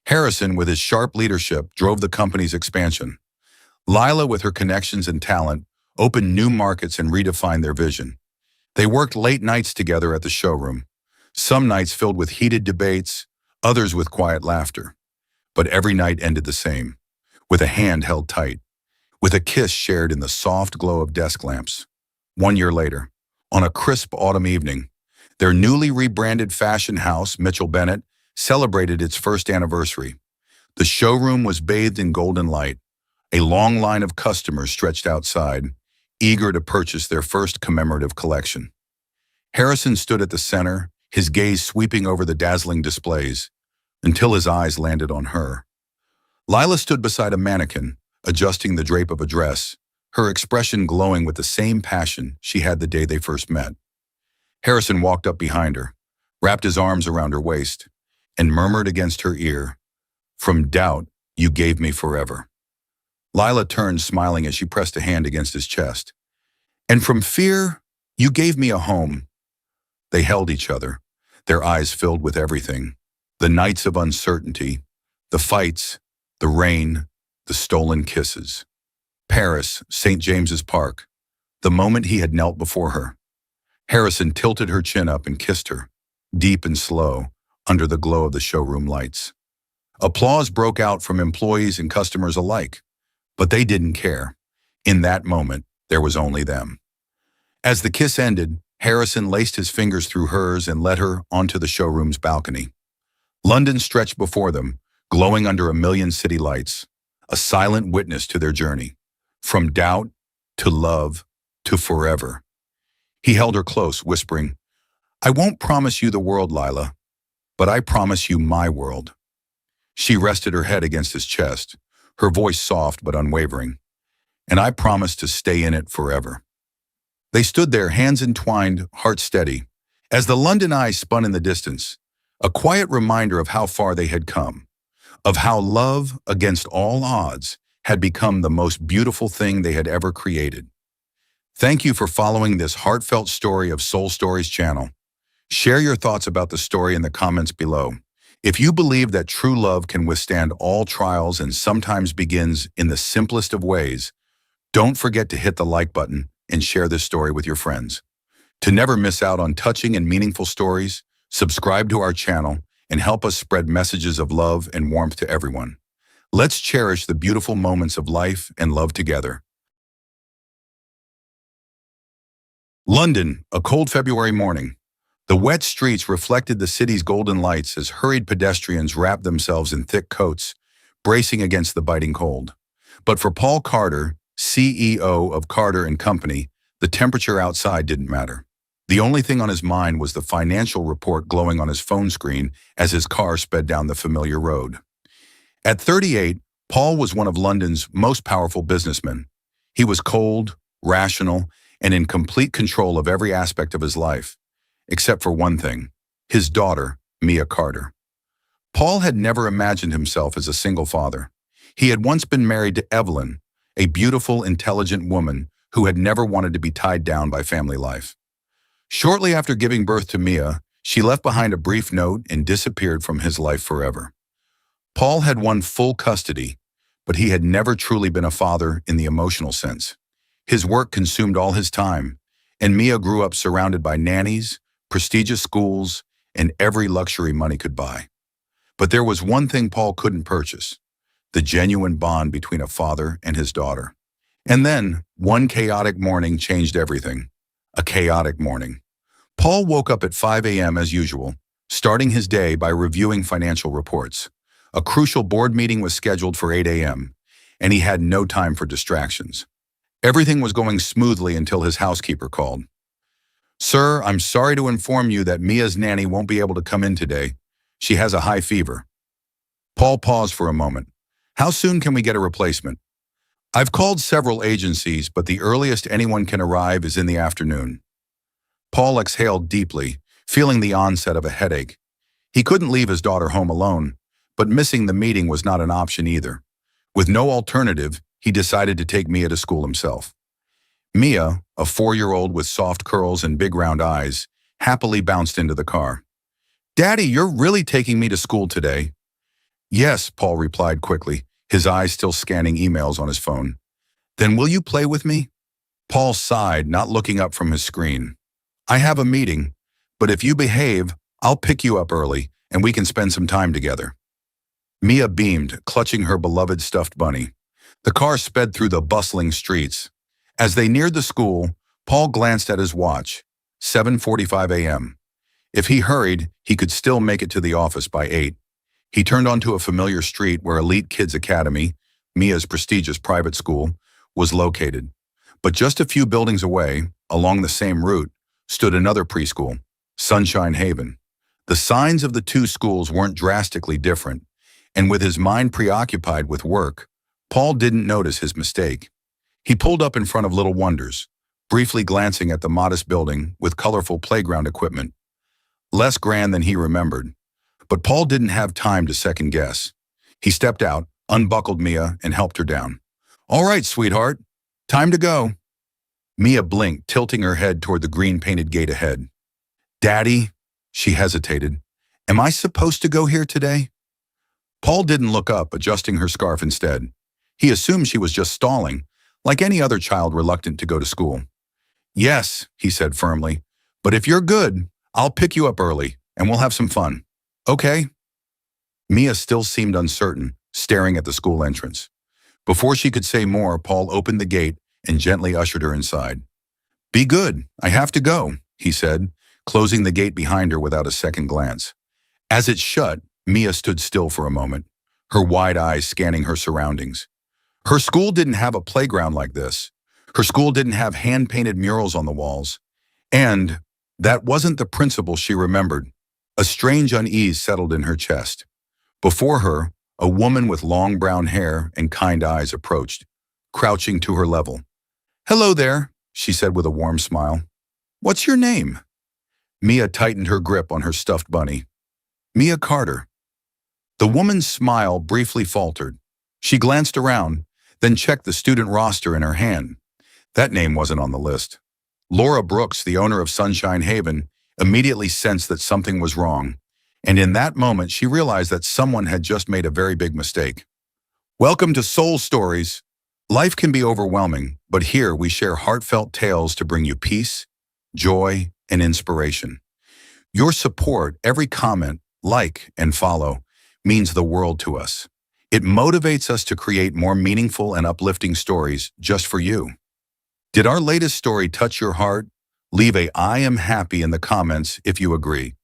Harrison, with his sharp leadership, drove the company's expansion. Lila, with her connections and talent, opened new markets and redefined their vision. They worked late nights together at the showroom, some nights filled with heated debates, others with quiet laughter. But every night ended the same, with a hand held tight, with a kiss shared in the soft glow of desk lamps. 1 year later, on a crisp autumn evening, their newly rebranded fashion house, Mitchell Bennett, celebrated its first anniversary. The showroom was bathed in golden light. A long line of customers stretched outside, eager to purchase their first commemorative collection. Harrison stood at the center, his gaze sweeping over the dazzling displays, until his eyes landed on her. Lila stood beside a mannequin, adjusting the drape of a dress, her expression glowing with the same passion she had the day they first met. Harrison walked up behind her, wrapped his arms around her waist, and murmured against her ear, "From doubt, you gave me forever." Lila turned, smiling as she pressed a hand against his chest. "And from fear, you gave me a home." They held each other, their eyes filled with everything. The nights of uncertainty, the fights, the rain, the stolen kisses. Paris, St. James's Park, the moment he had knelt before her. Harrison tilted her chin up and kissed her, deep and slow, under the glow of the showroom lights. Applause broke out from employees and customers alike, but they didn't care. In that moment, there was only them. As the kiss ended, Harrison laced his fingers through hers and led her onto the showroom's balcony. London stretched before them, glowing under a million city lights, a silent witness to their journey, from doubt to love to forever. He held her close, whispering, "I won't promise you the world, Lila, but I promise you my world." She rested her head against his chest, her voice soft but unwavering. "And I promise to stay in it forever." They stood there, hands entwined, hearts steady. As the London Eye spun in the distance, a quiet reminder of how far they had come, of how love, against all odds, had become the most beautiful thing they had ever created. Thank you for following this heartfelt story of Soul Stories channel. Share your thoughts about the story in the comments below. If you believe that true love can withstand all trials and sometimes begins in the simplest of ways, don't forget to hit the like button and share this story with your friends. To never miss out on touching and meaningful stories, subscribe to our channel and help us spread messages of love and warmth to everyone. Let's cherish the beautiful moments of life and love together. London, a cold February morning. The wet streets reflected the city's golden lights as hurried pedestrians wrapped themselves in thick coats, bracing against the biting cold. But for Paul Carter, CEO of Carter & Company, the temperature outside didn't matter. The only thing on his mind was the financial report glowing on his phone screen as his car sped down the familiar road. At 38, Paul was one of London's most powerful businessmen. He was cold, rational, and in complete control of every aspect of his life, except for one thing, his daughter, Mia Carter. Paul had never imagined himself as a single father. He had once been married to Evelyn, a beautiful, intelligent woman who had never wanted to be tied down by family life. Shortly after giving birth to Mia, she left behind a brief note and disappeared from his life forever. Paul had won full custody, but he had never truly been a father in the emotional sense. His work consumed all his time, and Mia grew up surrounded by nannies, prestigious schools, and every luxury money could buy. But there was one thing Paul couldn't purchase: the genuine bond between a father and his daughter. And then, one chaotic morning changed everything. A chaotic morning. Paul woke up at 5 a.m. as usual, starting his day by reviewing financial reports. A crucial board meeting was scheduled for 8 a.m., and he had no time for distractions. Everything was going smoothly until his housekeeper called. "Sir, I'm sorry to inform you that Mia's nanny won't be able to come in today. She has a high fever." Paul paused for a moment. "How soon can we get a replacement?" "I've called several agencies, but the earliest anyone can arrive is in the afternoon." Paul exhaled deeply, feeling the onset of a headache. He couldn't leave his daughter home alone, but missing the meeting was not an option either. With no alternative, he decided to take Mia to school himself. Mia, a 4-year-old with soft curls and big round eyes, happily bounced into the car. "Daddy, you're really taking me to school today?" "Yes," Paul replied quickly, his eyes still scanning emails on his phone. "Then will you play with me?" Paul sighed, not looking up from his screen. I have a meeting, but if you behave, I'll pick you up early and we can spend some time together. Mia beamed, clutching her beloved stuffed bunny. The car sped through the bustling streets. As they neared the school, Paul glanced at his watch. 7:45 a.m. If he hurried, he could still make it to the office by 8. He turned onto a familiar street where Elite Kids Academy, Mia's prestigious private school, was located. But just a few buildings away, along the same route, stood another preschool, Sunshine Haven. The signs of the two schools weren't drastically different, and with his mind preoccupied with work, Paul didn't notice his mistake. He pulled up in front of Little Wonders, briefly glancing at the modest building with colorful playground equipment. Less grand than he remembered. But Paul didn't have time to second guess. He stepped out, unbuckled Mia, and helped her down. "All right, sweetheart. Time to go." Mia blinked, tilting her head toward the green-painted gate ahead. "Daddy," she hesitated, "am I supposed to go here today?" Paul didn't look up, adjusting her scarf instead. He assumed she was just stalling, like any other child reluctant to go to school. "Yes," he said firmly, "but if you're good, I'll pick you up early, and we'll have some fun. Okay?" Mia still seemed uncertain, staring at the school entrance. Before she could say more, Paul opened the gate and gently ushered her inside. "Be good, I have to go," he said, closing the gate behind her without a second glance. As it shut, Mia stood still for a moment, her wide eyes scanning her surroundings. Her school didn't have a playground like this. Her school didn't have hand-painted murals on the walls. And that wasn't the principal she remembered. A strange unease settled in her chest. Before her, a woman with long brown hair and kind eyes approached, crouching to her level. "Hello there," she said with a warm smile. "What's your name?" Mia tightened her grip on her stuffed bunny. "Mia Carter." The woman's smile briefly faltered. She glanced around, then checked the student roster in her hand. That name wasn't on the list. Laura Brooks, the owner of Sunshine Haven, immediately sensed that something was wrong, and in that moment she realized that someone had just made a very big mistake. Welcome to Soul Stories. Life can be overwhelming, but here we share heartfelt tales to bring you peace, joy, and inspiration. Your support, every comment, like, and follow, means the world to us. It motivates us to create more meaningful and uplifting stories just for you. Did our latest story touch your heart? Leave a "I am happy" in the comments if you agree.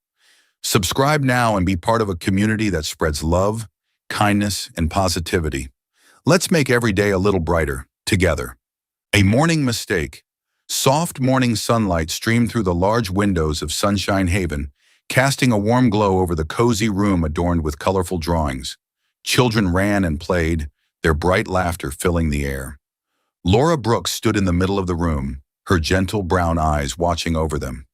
Subscribe now and be part of a community that spreads love, kindness, and positivity. Let's make every day a little brighter, together. A morning mistake. Soft morning sunlight streamed through the large windows of Sunshine Haven, casting a warm glow over the cozy room adorned with colorful drawings. Children ran and played, their bright laughter filling the air. Laura Brooks stood in the middle of the room, her gentle brown eyes watching over them.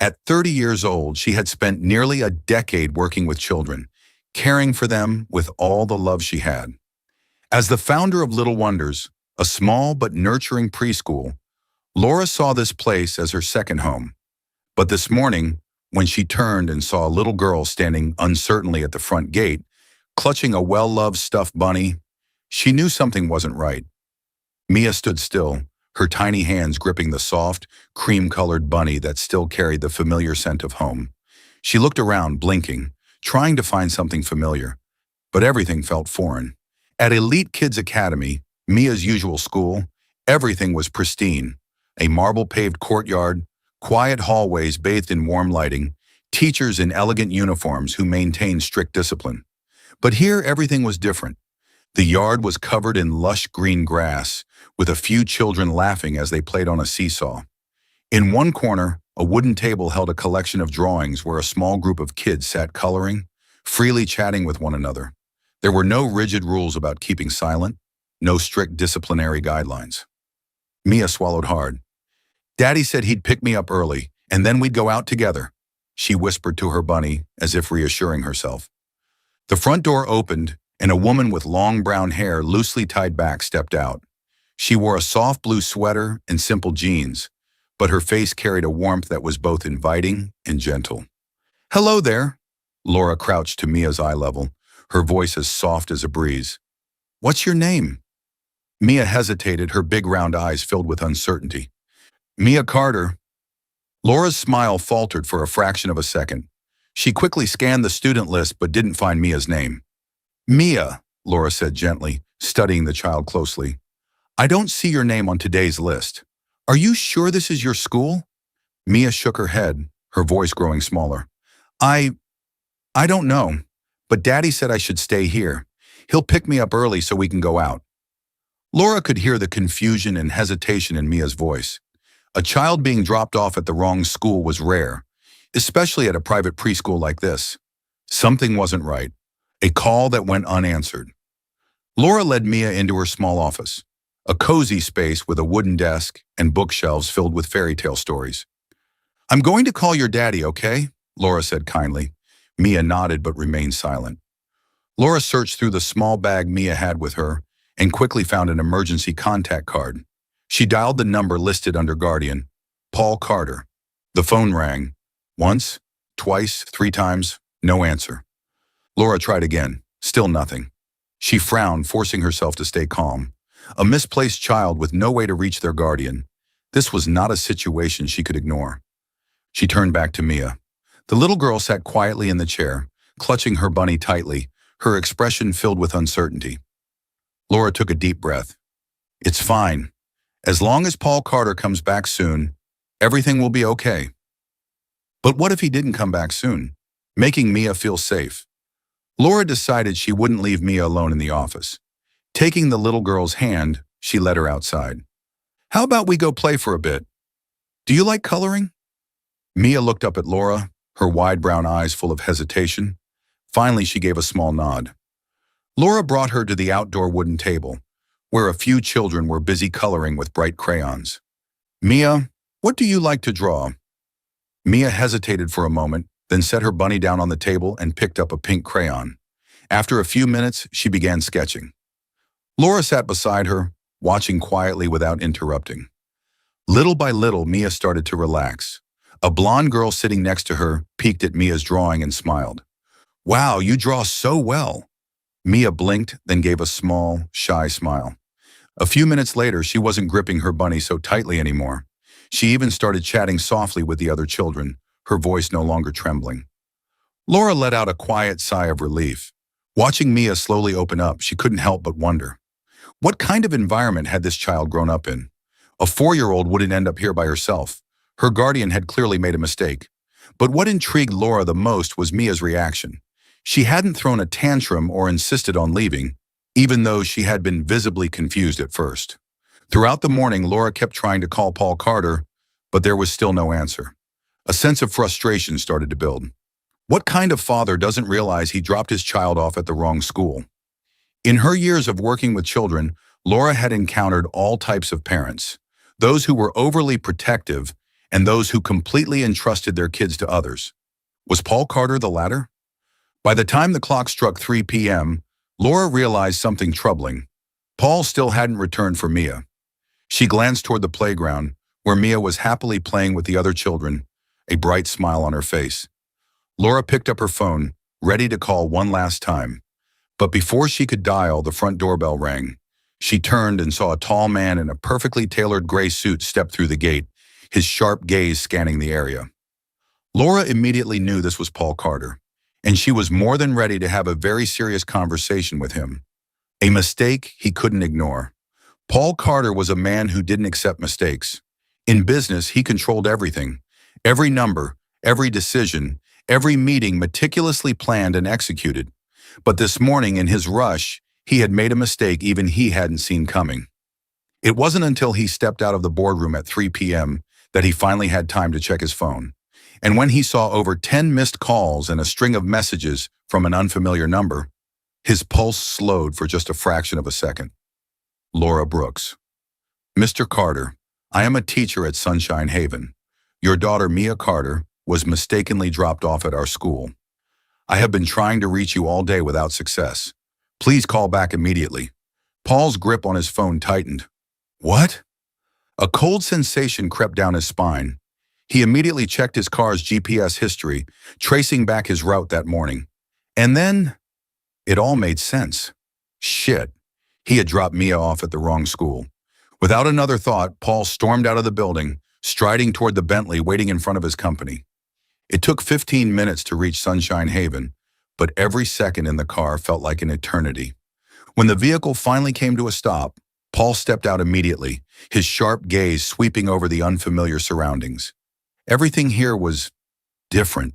At 30 years old, she had spent nearly a decade working with children, caring for them with all the love she had. As the founder of Little Wonders, a small but nurturing preschool, Laura saw this place as her second home. But this morning, when she turned and saw a little girl standing uncertainly at the front gate, clutching a well-loved stuffed bunny, she knew something wasn't right. Mia stood still, her tiny hands gripping the soft, cream-colored bunny that still carried the familiar scent of home. She looked around, blinking, trying to find something familiar, but everything felt foreign. At Elite Kids Academy, Mia's usual school, everything was pristine. A marble-paved courtyard, quiet hallways bathed in warm lighting, teachers in elegant uniforms who maintained strict discipline. But here everything was different. The yard was covered in lush green grass, with a few children laughing as they played on a seesaw. In one corner, a wooden table held a collection of drawings where a small group of kids sat coloring, freely chatting with one another. There were no rigid rules about keeping silent, no strict disciplinary guidelines. Mia swallowed hard. "Daddy said he'd pick me up early, and then we'd go out together," she whispered to her bunny, as if reassuring herself. The front door opened, and a woman with long brown hair loosely tied back stepped out. She wore a soft blue sweater and simple jeans, but her face carried a warmth that was both inviting and gentle. "Hello there." Laura crouched to Mia's eye level, her voice as soft as a breeze. "What's your name?" Mia hesitated, her big round eyes filled with uncertainty. "Mia Carter." Laura's smile faltered for a fraction of a second. She quickly scanned the student list but didn't find Mia's name. Mia, Laura said gently, studying the child closely. I don't see your name on today's list. Are you sure this is your school? Mia shook her head, her voice growing smaller. I don't know, but Daddy said I should stay here. He'll pick me up early so we can go out. Laura could hear the confusion and hesitation in Mia's voice. A child being dropped off at the wrong school was rare, especially at a private preschool like this. Something wasn't right. A call that went unanswered. Laura led Mia into her small office, a cozy space with a wooden desk and bookshelves filled with fairy tale stories. I'm going to call your daddy, okay? Laura said kindly. Mia nodded but remained silent. Laura searched through the small bag Mia had with her and quickly found an emergency contact card. She dialed the number listed under Guardian, Paul Carter. The phone rang. Once, twice, 3 times, no answer. Laura tried again, still nothing. She frowned, forcing herself to stay calm. A misplaced child with no way to reach their guardian. This was not a situation she could ignore. She turned back to Mia. The little girl sat quietly in the chair, clutching her bunny tightly, her expression filled with uncertainty. Laura took a deep breath. It's fine. As long as Paul Carter comes back soon, everything will be okay. But what if he didn't come back soon? Making Mia feel safe. Laura decided she wouldn't leave Mia alone in the office. Taking the little girl's hand, she led her outside. How about we go play for a bit? Do you like coloring? Mia looked up at Laura, her wide brown eyes full of hesitation. Finally, she gave a small nod. Laura brought her to the outdoor wooden table, where a few children were busy coloring with bright crayons. Mia, what do you like to draw? Mia hesitated for a moment, then set her bunny down on the table and picked up a pink crayon. After a few minutes, she began sketching. Laura sat beside her, watching quietly without interrupting. Little by little, Mia started to relax. A blonde girl sitting next to her peeked at Mia's drawing and smiled. Wow, you draw so well. Mia blinked, then gave a small, shy smile. A few minutes later, she wasn't gripping her bunny so tightly anymore. She even started chatting softly with the other children, her voice no longer trembling. Laura let out a quiet sigh of relief. Watching Mia slowly open up, she couldn't help but wonder. What kind of environment had this child grown up in? A 4-year-old wouldn't end up here by herself. Her guardian had clearly made a mistake. But what intrigued Laura the most was Mia's reaction. She hadn't thrown a tantrum or insisted on leaving, even though she had been visibly confused at first. Throughout the morning, Laura kept trying to call Paul Carter, but there was still no answer. A sense of frustration started to build. What kind of father doesn't realize he dropped his child off at the wrong school? In her years of working with children, Laura had encountered all types of parents, those who were overly protective and those who completely entrusted their kids to others. Was Paul Carter the latter? By the time the clock struck 3 p.m., Laura realized something troubling. Paul still hadn't returned for Mia. She glanced toward the playground, where Mia was happily playing with the other children, a bright smile on her face. Laura picked up her phone, ready to call one last time. But before she could dial, the front doorbell rang. She turned and saw a tall man in a perfectly tailored gray suit step through the gate, his sharp gaze scanning the area. Laura immediately knew this was Paul Carter, and she was more than ready to have a very serious conversation with him. A mistake he couldn't ignore. Paul Carter was a man who didn't accept mistakes. In business, he controlled everything. Every number, every decision, every meeting meticulously planned and executed. But this morning, in his rush, he had made a mistake even he hadn't seen coming. It wasn't until he stepped out of the boardroom at 3 p.m. that he finally had time to check his phone. And when he saw over 10 missed calls and a string of messages from an unfamiliar number, his pulse slowed for just a fraction of a second. Laura Brooks. Mr. Carter, I am a teacher at Sunshine Haven. Your daughter, Mia Carter, was mistakenly dropped off at our school. I have been trying to reach you all day without success. Please call back immediately. Paul's grip on his phone tightened. What? A cold sensation crept down his spine. He immediately checked his car's GPS history, tracing back his route that morning. And then, it all made sense. Shit. He had dropped Mia off at the wrong school. Without another thought, Paul stormed out of the building, striding toward the Bentley waiting in front of his company. It took 15 minutes to reach Sunshine Haven, but every second in the car felt like an eternity. When the vehicle finally came to a stop, Paul stepped out immediately, his sharp gaze sweeping over the unfamiliar surroundings. Everything here was different.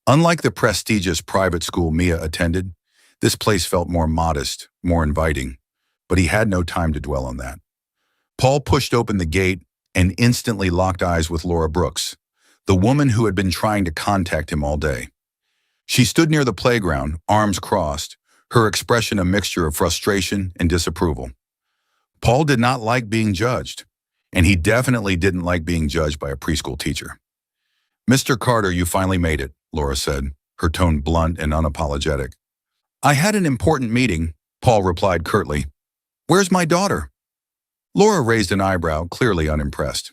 Unlike the prestigious private school Mia attended, this place felt more modest, more inviting, but he had no time to dwell on that. Paul pushed open the gate and instantly locked eyes with Laura Brooks, the woman who had been trying to contact him all day. She stood near the playground, arms crossed, her expression a mixture of frustration and disapproval. Paul did not like being judged, and he definitely didn't like being judged by a preschool teacher. "Mr. Carter, you finally made it," Laura said, her tone blunt and unapologetic. "I had an important meeting," Paul replied curtly. "Where's my daughter?" Laura raised an eyebrow, clearly unimpressed.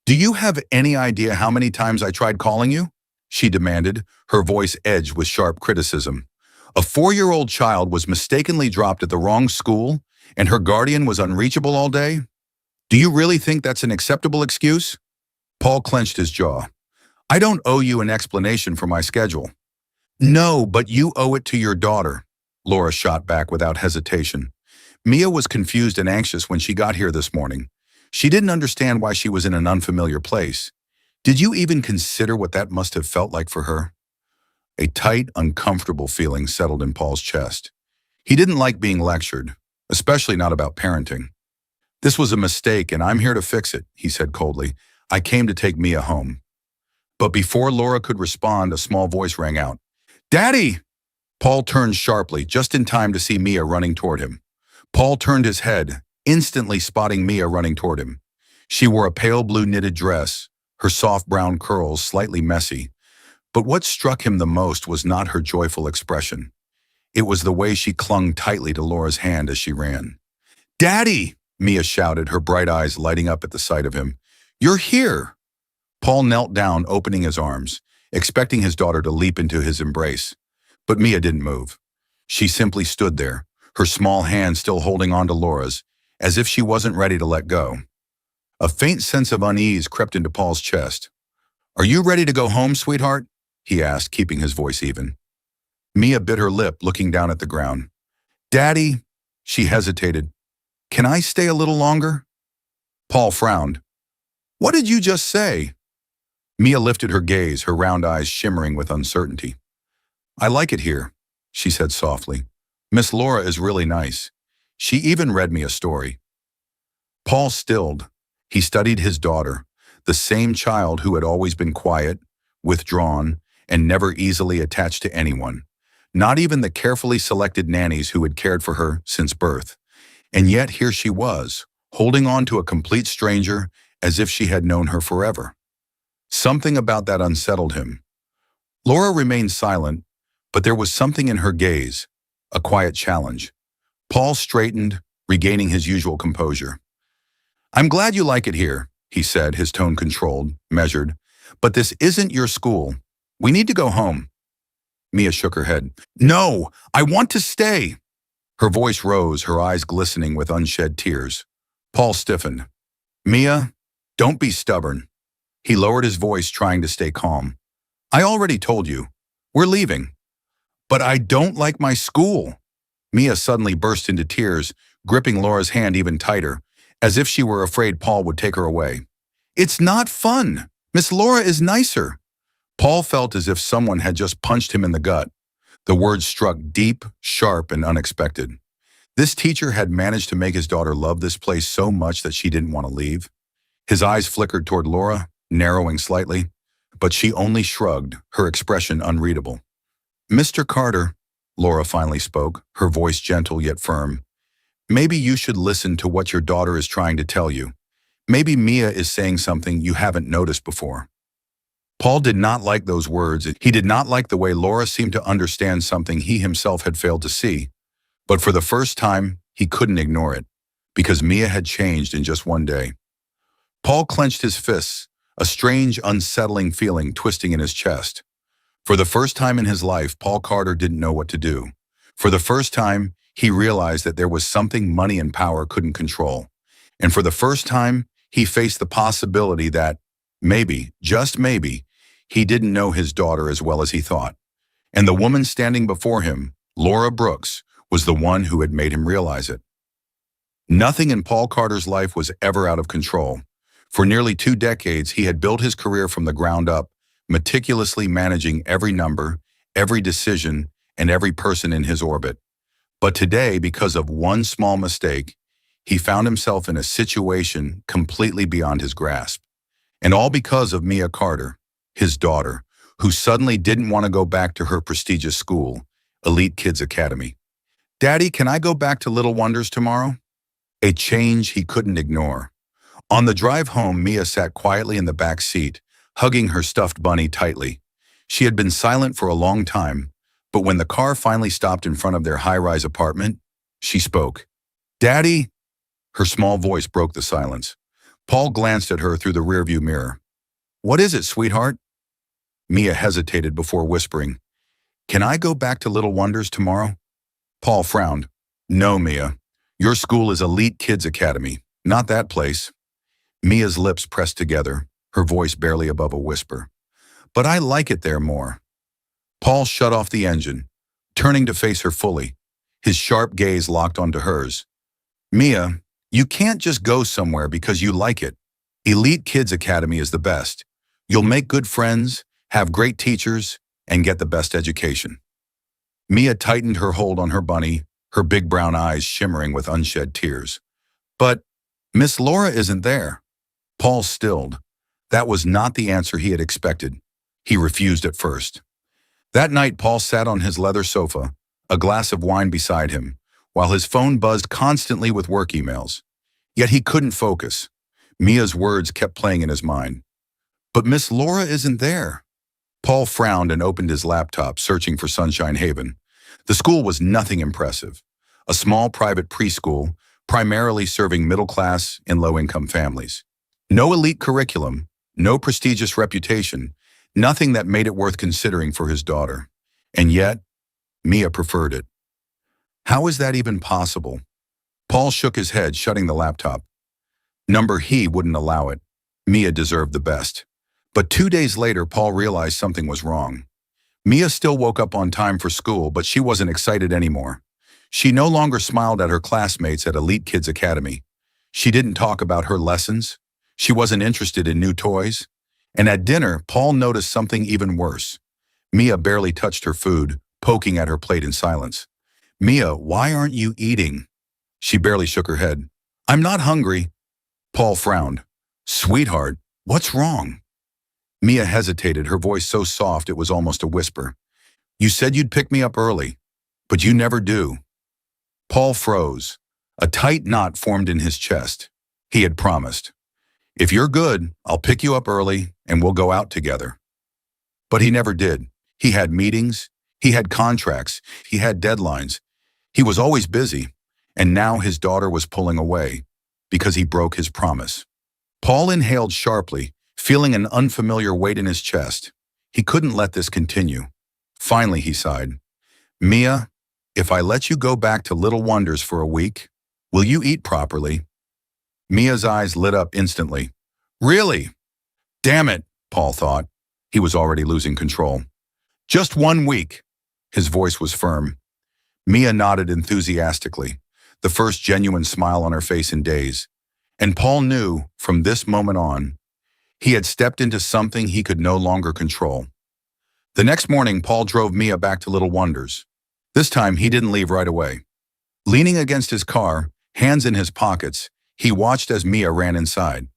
"Do you have any idea how many times I tried calling you?" she demanded, her voice edged with sharp criticism. "A 4-year-old child was mistakenly dropped at the wrong school, and her guardian was unreachable all day? Do you really think that's an acceptable excuse?" Paul clenched his jaw. "I don't owe you an explanation for my schedule." "No, but you owe it to your daughter," Laura shot back without hesitation. "Mia was confused and anxious when she got here this morning. She didn't understand why she was in an unfamiliar place. Did you even consider what that must have felt like for her?" A tight, uncomfortable feeling settled in Paul's chest. He didn't like being lectured, especially not about parenting. "This was a mistake, and I'm here to fix it," he said coldly. "I came to take Mia home." But before Laura could respond, a small voice rang out. "Daddy!" Paul turned sharply, just in time to see Mia running toward him. Paul turned his head, instantly spotting Mia running toward him. She wore a pale blue knitted dress, her soft brown curls slightly messy. But what struck him the most was not her joyful expression. It was the way she clung tightly to Laura's hand as she ran. "Daddy!" Mia shouted, her bright eyes lighting up at the sight of him. "You're here!" Paul knelt down, opening his arms, expecting his daughter to leap into his embrace. But Mia didn't move. She simply stood there, her small hand still holding on to Laura's, as if she wasn't ready to let go. A faint sense of unease crept into Paul's chest. "Are you ready to go home, sweetheart?" he asked, keeping his voice even. Mia bit her lip, looking down at the ground. "Daddy," she hesitated. "Can I stay a little longer?" Paul frowned. "What did you just say?" Mia lifted her gaze, her round eyes shimmering with uncertainty. "I like it here," she said softly. "Miss Laura is really nice. She even read me a story." Paul stilled. He studied his daughter, the same child who had always been quiet, withdrawn, and never easily attached to anyone, not even the carefully selected nannies who had cared for her since birth. And yet here she was, holding on to a complete stranger as if she had known her forever. Something about that unsettled him. Laura remained silent, but there was something in her gaze, a quiet challenge. Paul straightened, regaining his usual composure. "I'm glad you like it here," he said, his tone controlled, measured. "But this isn't your school. We need to go home." Mia shook her head. "No, I want to stay." Her voice rose, her eyes glistening with unshed tears. Paul stiffened. "Mia, don't be stubborn." He lowered his voice, trying to stay calm. "I already told you. We're leaving." "But I don't like my school." Mia suddenly burst into tears, gripping Laura's hand even tighter, as if she were afraid Paul would take her away. "It's not fun. Miss Laura is nicer." Paul felt as if someone had just punched him in the gut. The words struck deep, sharp, and unexpected. This teacher had managed to make his daughter love this place so much that she didn't want to leave. His eyes flickered toward Laura, narrowing slightly, but she only shrugged, her expression unreadable. "Mr. Carter," Laura finally spoke, her voice gentle yet firm, "maybe you should listen to what your daughter is trying to tell you. Maybe Mia is saying something you haven't noticed before." Paul did not like those words. He did not like the way Laura seemed to understand something he himself had failed to see. But for the first time, he couldn't ignore it, because Mia had changed in just one day. Paul clenched his fists, a strange, unsettling feeling twisting in his chest. For the first time in his life, Paul Carter didn't know what to do. For the first time, he realized that there was something money and power couldn't control. And for the first time, he faced the possibility that, maybe, just maybe, he didn't know his daughter as well as he thought. And the woman standing before him, Laura Brooks, was the one who had made him realize it. Nothing in Paul Carter's life was ever out of control. For nearly 2 decades, he had built his career from the ground up, meticulously managing every number, every decision, and every person in his orbit. But today, because of one small mistake, he found himself in a situation completely beyond his grasp. And all because of Mia Carter, his daughter, who suddenly didn't want to go back to her prestigious school, Elite Kids Academy. "Daddy, can I go back to Little Wonders tomorrow?" A change he couldn't ignore. On the drive home, Mia sat quietly in the back seat, hugging her stuffed bunny tightly. She had been silent for a long time, but when the car finally stopped in front of their high-rise apartment, she spoke. "Daddy?" Her small voice broke the silence. Paul glanced at her through the rearview mirror. "What is it, sweetheart?" Mia hesitated before whispering, "Can I go back to Little Wonders tomorrow?" Paul frowned. "No, Mia. Your school is Elite Kids Academy, not that place." Mia's lips pressed together, her voice barely above a whisper. "But I like it there more." Paul shut off the engine, turning to face her fully, his sharp gaze locked onto hers. "Mia, you can't just go somewhere because you like it. Elite Kids Academy is the best. You'll make good friends, have great teachers, and get the best education." Mia tightened her hold on her bunny, her big brown eyes shimmering with unshed tears. "But Miss Laura isn't there." Paul stilled. That was not the answer he had expected. He refused at first. That night, Paul sat on his leather sofa, a glass of wine beside him, while his phone buzzed constantly with work emails. Yet he couldn't focus. Mia's words kept playing in his mind. "But Miss Laura isn't there." Paul frowned and opened his laptop, searching for Sunshine Haven. The school was nothing impressive. A small private preschool, primarily serving middle-class and low-income families. No elite curriculum, no prestigious reputation, nothing that made it worth considering for his daughter. And yet, Mia preferred it. How is that even possible? Paul shook his head, shutting the laptop. He wouldn't allow it. Mia deserved the best. But 2 days later, Paul realized something was wrong. Mia still woke up on time for school, but she wasn't excited anymore. She no longer smiled at her classmates at Elite Kids Academy. She didn't talk about her lessons. She wasn't interested in new toys. And at dinner, Paul noticed something even worse. Mia barely touched her food, poking at her plate in silence. "Mia, why aren't you eating?" She barely shook her head. "I'm not hungry." Paul frowned. "Sweetheart, what's wrong?" Mia hesitated, her voice so soft it was almost a whisper. "You said you'd pick me up early, but you never do." Paul froze. A tight knot formed in his chest. He had promised. "If you're good, I'll pick you up early and we'll go out together." But he never did. He had meetings, he had contracts, he had deadlines. He was always busy, and now his daughter was pulling away because he broke his promise. Paul inhaled sharply, feeling an unfamiliar weight in his chest. He couldn't let this continue. Finally, he sighed. "Mia, if I let you go back to Little Wonders for a week, will you eat properly?" Mia's eyes lit up instantly. "Really? Damn it," Paul thought. He was already losing control. "Just 1 week." His voice was firm. Mia nodded enthusiastically, the first genuine smile on her face in days. And Paul knew, from this moment on, he had stepped into something he could no longer control. The next morning, Paul drove Mia back to Little Wonders. This time, he didn't leave right away. Leaning against his car, hands in his pockets, he watched as Mia ran inside.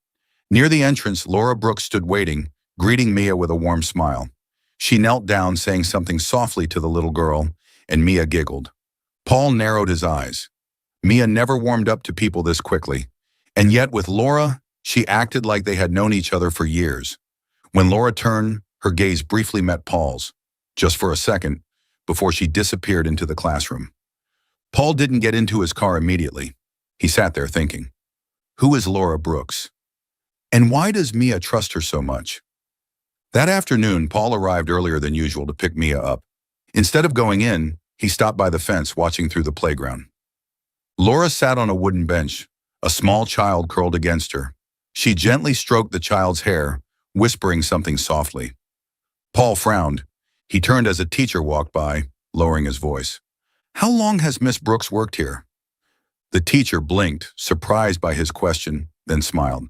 Near the entrance, Laura Brooks stood waiting, greeting Mia with a warm smile. She knelt down, saying something softly to the little girl, and Mia giggled. Paul narrowed his eyes. Mia never warmed up to people this quickly. And yet with Laura, she acted like they had known each other for years. When Laura turned, her gaze briefly met Paul's, just for a second, before she disappeared into the classroom. Paul didn't get into his car immediately. He sat there thinking, who is Laura Brooks? And why does Mia trust her so much? That afternoon, Paul arrived earlier than usual to pick Mia up. Instead of going in, he stopped by the fence watching through the playground. Laura sat on a wooden bench, a small child curled against her, She gently stroked the child's hair, whispering something softly. Paul frowned. He turned as a teacher walked by, lowering his voice. "How long has Miss Brooks worked here?" The teacher blinked, surprised by his question, then smiled.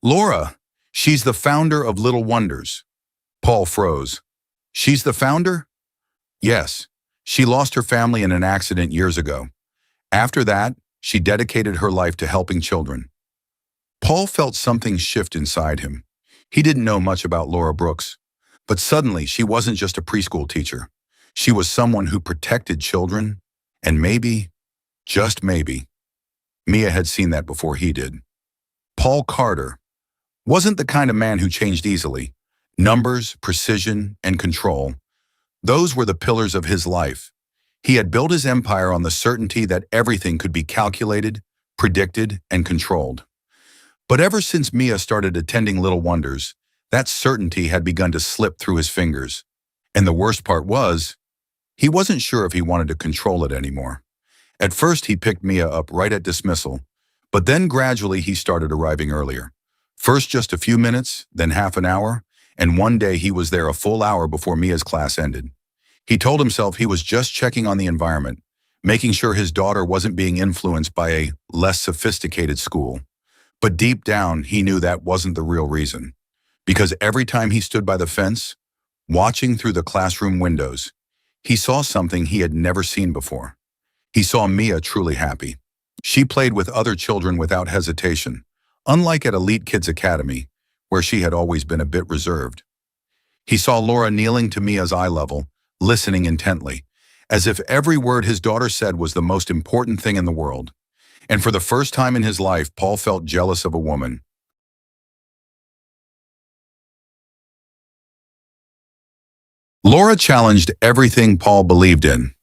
"Laura, she's the founder of Little Wonders." Paul froze. "She's the founder?" "Yes. She lost her family in an accident years ago. After that, she dedicated her life to helping children." Paul felt something shift inside him. He didn't know much about Laura Brooks, but suddenly she wasn't just a preschool teacher. She was someone who protected children, and maybe, just maybe, Mia had seen that before he did. Paul Carter wasn't the kind of man who changed easily. Numbers, precision, and control, those were the pillars of his life. He had built his empire on the certainty that everything could be calculated, predicted, and controlled. But ever since Mia started attending Little Wonders, that certainty had begun to slip through his fingers. And the worst part was, he wasn't sure if he wanted to control it anymore. At first, he picked Mia up right at dismissal, but then gradually he started arriving earlier. First just a few minutes, then half an hour, and one day he was there a full hour before Mia's class ended. He told himself he was just checking on the environment, making sure his daughter wasn't being influenced by a less sophisticated school. But deep down, he knew that wasn't the real reason. Because every time he stood by the fence, watching through the classroom windows, he saw something he had never seen before. He saw Mia truly happy. She played with other children without hesitation, unlike at Elite Kids Academy, where she had always been a bit reserved. He saw Laura kneeling to Mia's eye level, listening intently, as if every word his daughter said was the most important thing in the world. And for the first time in his life, Paul felt jealous of a woman. Laura challenged everything Paul believed in.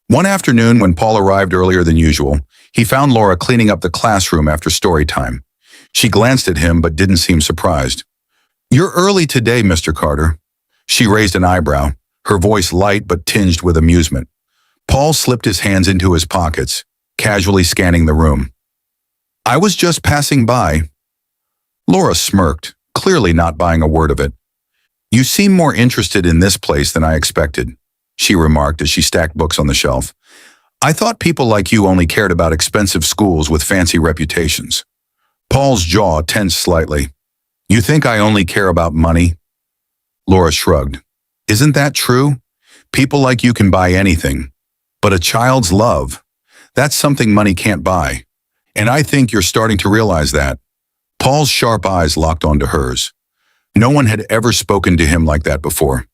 One afternoon, when Paul arrived earlier than usual, he found Laura cleaning up the classroom after story time. She glanced at him but didn't seem surprised. "You're early today, Mr. Carter." She raised an eyebrow, her voice light but tinged with amusement. Paul slipped his hands into his pockets, casually scanning the room. "I was just passing by." Laura smirked, clearly not buying a word of it. "You seem more interested in this place than I expected," she remarked as she stacked books on the shelf. "I thought people like you only cared about expensive schools with fancy reputations." Paul's jaw tensed slightly. "You think I only care about money?" Laura shrugged. "Isn't that true? People like you can buy anything. But a child's love, that's something money can't buy. And I think you're starting to realize that." Paul's sharp eyes locked onto hers. No one had ever spoken to him like that before.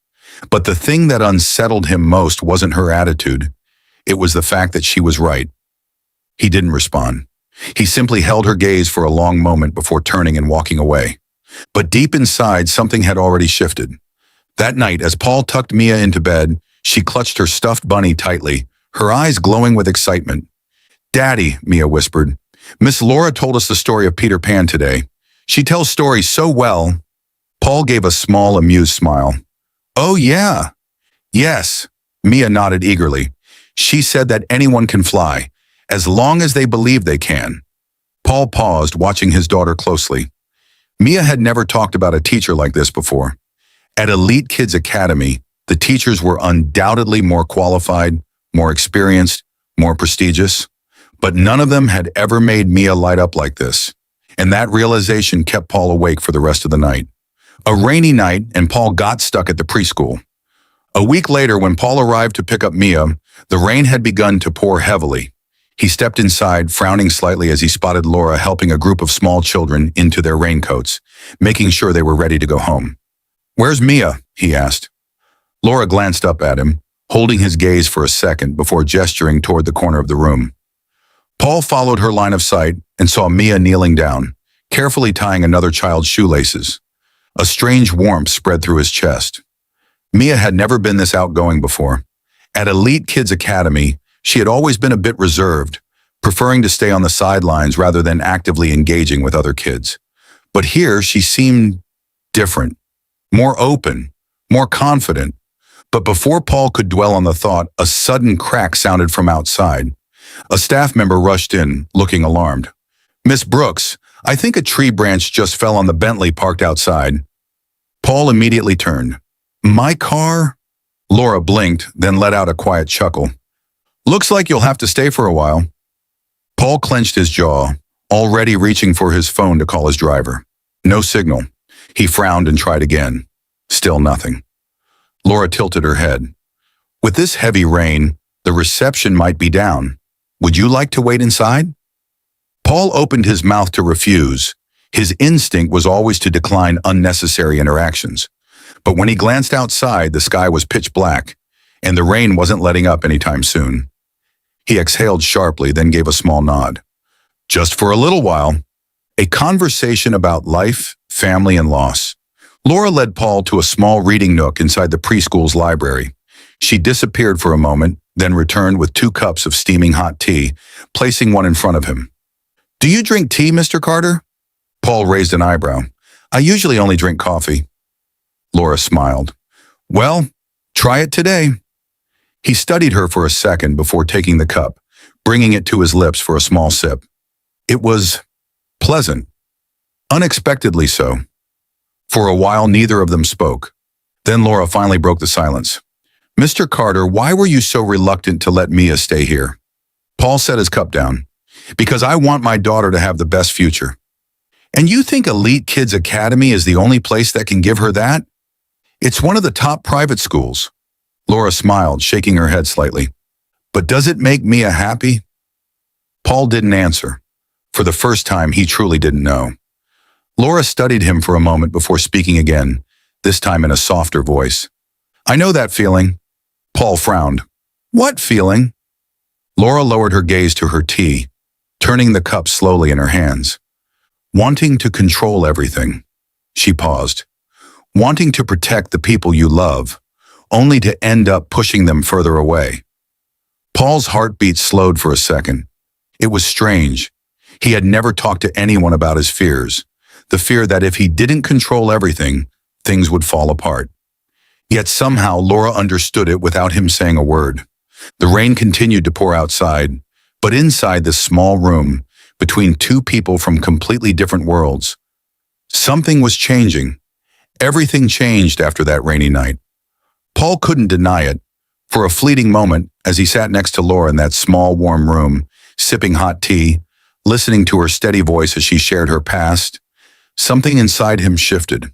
But the thing that unsettled him most wasn't her attitude. It was the fact that she was right. He didn't respond. He simply held her gaze for a long moment before turning and walking away. But deep inside, something had already shifted. That night, as Paul tucked Mia into bed, she clutched her stuffed bunny tightly, her eyes glowing with excitement. "Daddy," Mia whispered, "Miss Laura told us the story of Peter Pan today. She tells stories so well." Paul gave a small, amused smile. "Oh, yeah." "Yes," Mia nodded eagerly. "She said that anyone can fly, as long as they believe they can." Paul paused, watching his daughter closely. Mia had never talked about a teacher like this before. At Elite Kids Academy, the teachers were undoubtedly more qualified, more experienced, more prestigious, but none of them had ever made Mia light up like this. And that realization kept Paul awake for the rest of the night. A rainy night, and Paul got stuck at the preschool. A week later, when Paul arrived to pick up Mia, the rain had begun to pour heavily. He stepped inside, frowning slightly as he spotted Laura helping a group of small children into their raincoats, making sure they were ready to go home. "Where's Mia?" he asked. Laura glanced up at him, holding his gaze for a second before gesturing toward the corner of the room. Paul followed her line of sight and saw Mia kneeling down, carefully tying another child's shoelaces. A strange warmth spread through his chest. Mia had never been this outgoing before. At Elite Kids Academy, she had always been a bit reserved, preferring to stay on the sidelines rather than actively engaging with other kids. But here she seemed different, more open, more confident. But before Paul could dwell on the thought, a sudden crack sounded from outside. A staff member rushed in, looking alarmed. "Miss Brooks, I think a tree branch just fell on the Bentley parked outside. Paul immediately turned. My car? Laura blinked, then let out a quiet chuckle. Looks like you'll have to stay for a while. Paul clenched his jaw, already reaching for his phone to call his driver. No signal. He frowned and tried again. Still nothing. Laura tilted her head. With this heavy rain, the reception might be down. Would you like to wait inside? Paul opened his mouth to refuse. His instinct was always to decline unnecessary interactions. But when he glanced outside, the sky was pitch black, and the rain wasn't letting up anytime soon. He exhaled sharply, then gave a small nod. Just for a little while. A conversation about life, family, and loss. Laura led Paul to a small reading nook inside the preschool's library. She disappeared for a moment, then returned with 2 cups of steaming hot tea, placing one in front of him. Do you drink tea, Mr. Carter? Paul raised an eyebrow. I usually only drink coffee. Laura smiled. Well, try it today. He studied her for a second before taking the cup, bringing it to his lips for a small sip. It was pleasant. Unexpectedly so. For a while, neither of them spoke. Then Laura finally broke the silence. Mr. Carter, why were you so reluctant to let Mia stay here? Paul set his cup down. Because I want my daughter to have the best future. And you think Elite Kids Academy is the only place that can give her that? It's one of the top private schools. Laura smiled, shaking her head slightly. But does it make Mia happy? Paul didn't answer. For the first time, he truly didn't know. Laura studied him for a moment before speaking again, this time in a softer voice. I know that feeling. Paul frowned. What feeling? Laura lowered her gaze to her tea, turning the cup slowly in her hands. Wanting to control everything. She paused. Wanting to protect the people you love, only to end up pushing them further away. Paul's heartbeat slowed for a second. It was strange. He had never talked to anyone about his fears, the fear that if he didn't control everything, things would fall apart. Yet somehow Laura understood it without him saying a word. The rain continued to pour outside, but inside this small room, between 2 people from completely different worlds, something was changing. Everything changed after that rainy night. Paul couldn't deny it. For a fleeting moment, as he sat next to Laura in that small, warm room, sipping hot tea, listening to her steady voice as she shared her past, something inside him shifted.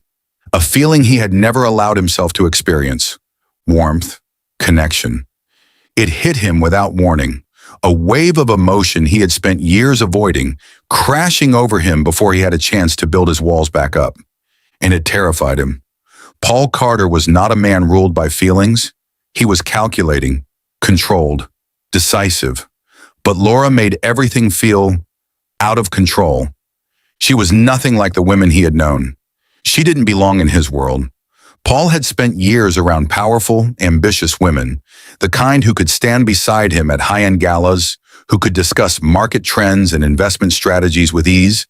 A feeling he had never allowed himself to experience. Warmth, connection. It hit him without warning. A wave of emotion he had spent years avoiding, crashing over him before he had a chance to build his walls back up. And it terrified him. Paul Carter was not a man ruled by feelings. He was calculating, controlled, decisive. But Laura made everything feel out of control. She was nothing like the women he had known. She didn't belong in his world. Paul had spent years around powerful, ambitious women, the kind who could stand beside him at high-end galas, who could discuss market trends and investment strategies with ease,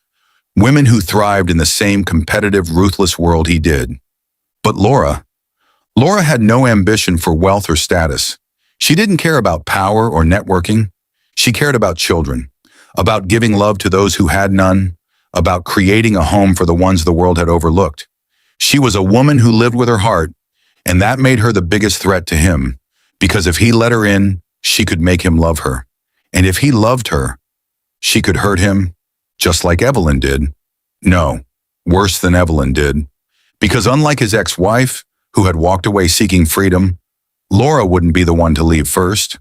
women who thrived in the same competitive, ruthless world he did. But Laura had no ambition for wealth or status. She didn't care about power or networking. She cared about children, about giving love to those who had none, about creating a home for the ones the world had overlooked. She was a woman who lived with her heart, and that made her the biggest threat to him, because if he let her in, she could make him love her. And if he loved her, she could hurt him, just like Evelyn did. No, worse than Evelyn did. Because unlike his ex-wife, who had walked away seeking freedom, Laura wouldn't be the one to leave first.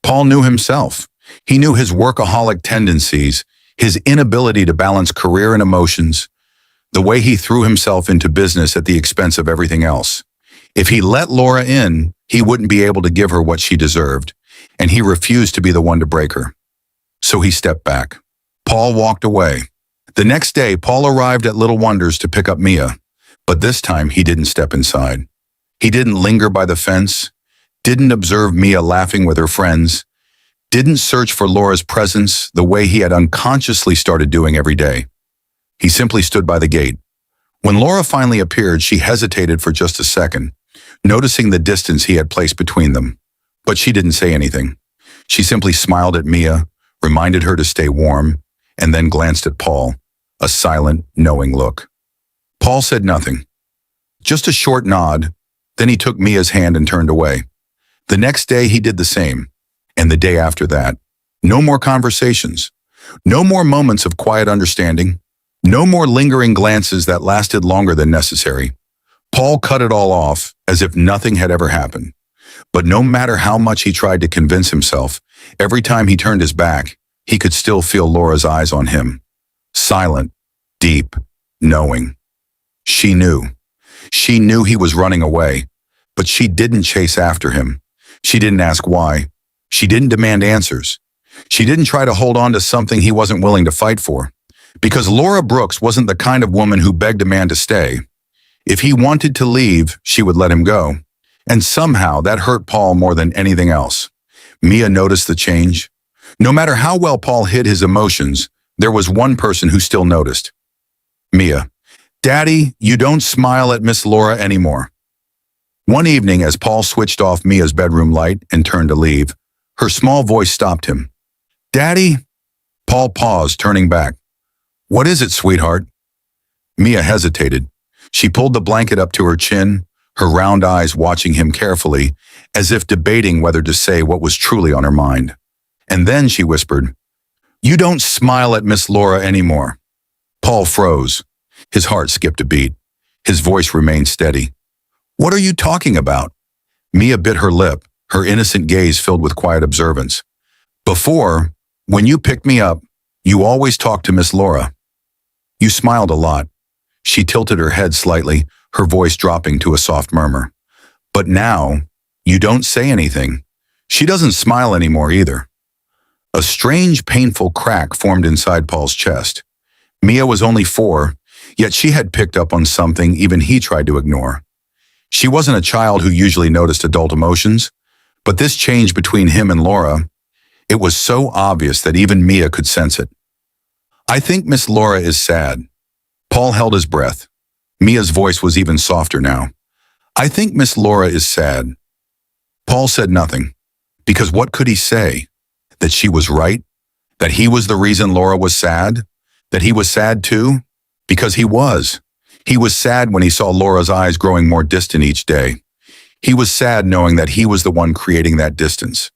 Paul knew himself. He knew his workaholic tendencies, his inability to balance career and emotions, the way he threw himself into business at the expense of everything else. If he let Laura in, he wouldn't be able to give her what she deserved, and he refused to be the one to break her. So he stepped back. Paul walked away. The next day, Paul arrived at Little Wonders to pick up Mia, but this time he didn't step inside. He didn't linger by the fence, didn't observe Mia laughing with her friends, didn't search for Laura's presence the way he had unconsciously started doing every day. He simply stood by the gate. When Laura finally appeared, she hesitated for just a second, noticing the distance he had placed between them. But she didn't say anything. She simply smiled at Mia, reminded her to stay warm, and then glanced at Paul. a silent, knowing look. Paul said nothing, just a short nod. Then he took Mia's hand and turned away. The next day he did the same, and the day after that. No more conversations, no more moments of quiet understanding, no more lingering glances that lasted longer than necessary. Paul cut it all off as if nothing had ever happened. But no matter how much he tried to convince himself, every time he turned his back, he could still feel Laura's eyes on him. Silent, deep, knowing. She knew. She knew he was running away, but she didn't chase after him. She didn't ask why. She didn't demand answers. She didn't try to hold on to something he wasn't willing to fight for. Because Laura Brooks wasn't the kind of woman who begged a man to stay. If he wanted to leave, she would let him go. And somehow that hurt Paul more than anything else. Mia noticed the change. No matter how well Paul hid his emotions, there was one person who still noticed. Mia. "Daddy, you don't smile at Miss Laura anymore." One evening, as Paul switched off Mia's bedroom light and turned to leave, her small voice stopped him. "Daddy?" Paul paused, turning back. "What is it, sweetheart?" Mia hesitated. She pulled the blanket up to her chin, her round eyes watching him carefully, as if debating whether to say what was truly on her mind. And then she whispered, "You don't smile at Miss Laura anymore." Paul froze. His heart skipped a beat. His voice remained steady. "What are you talking about?" Mia bit her lip, her innocent gaze filled with quiet observance. "Before, when you picked me up, you always talked to Miss Laura. You smiled a lot." She tilted her head slightly, her voice dropping to a soft murmur. "But now, you don't say anything. She doesn't smile anymore either." A strange, painful crack formed inside Paul's chest. Mia was only 4, yet she had picked up on something even he tried to ignore. She wasn't a child who usually noticed adult emotions, but this change between him and Laura, it was so obvious that even Mia could sense it. "I think Miss Laura is sad." Paul held his breath. Mia's voice was even softer now. "I think Miss Laura is sad." Paul said nothing, because what could he say? That she was right? That he was the reason Laura was sad? That he was sad too? Because he was. He was sad when he saw Laura's eyes growing more distant each day. He was sad knowing that he was the one creating that distance.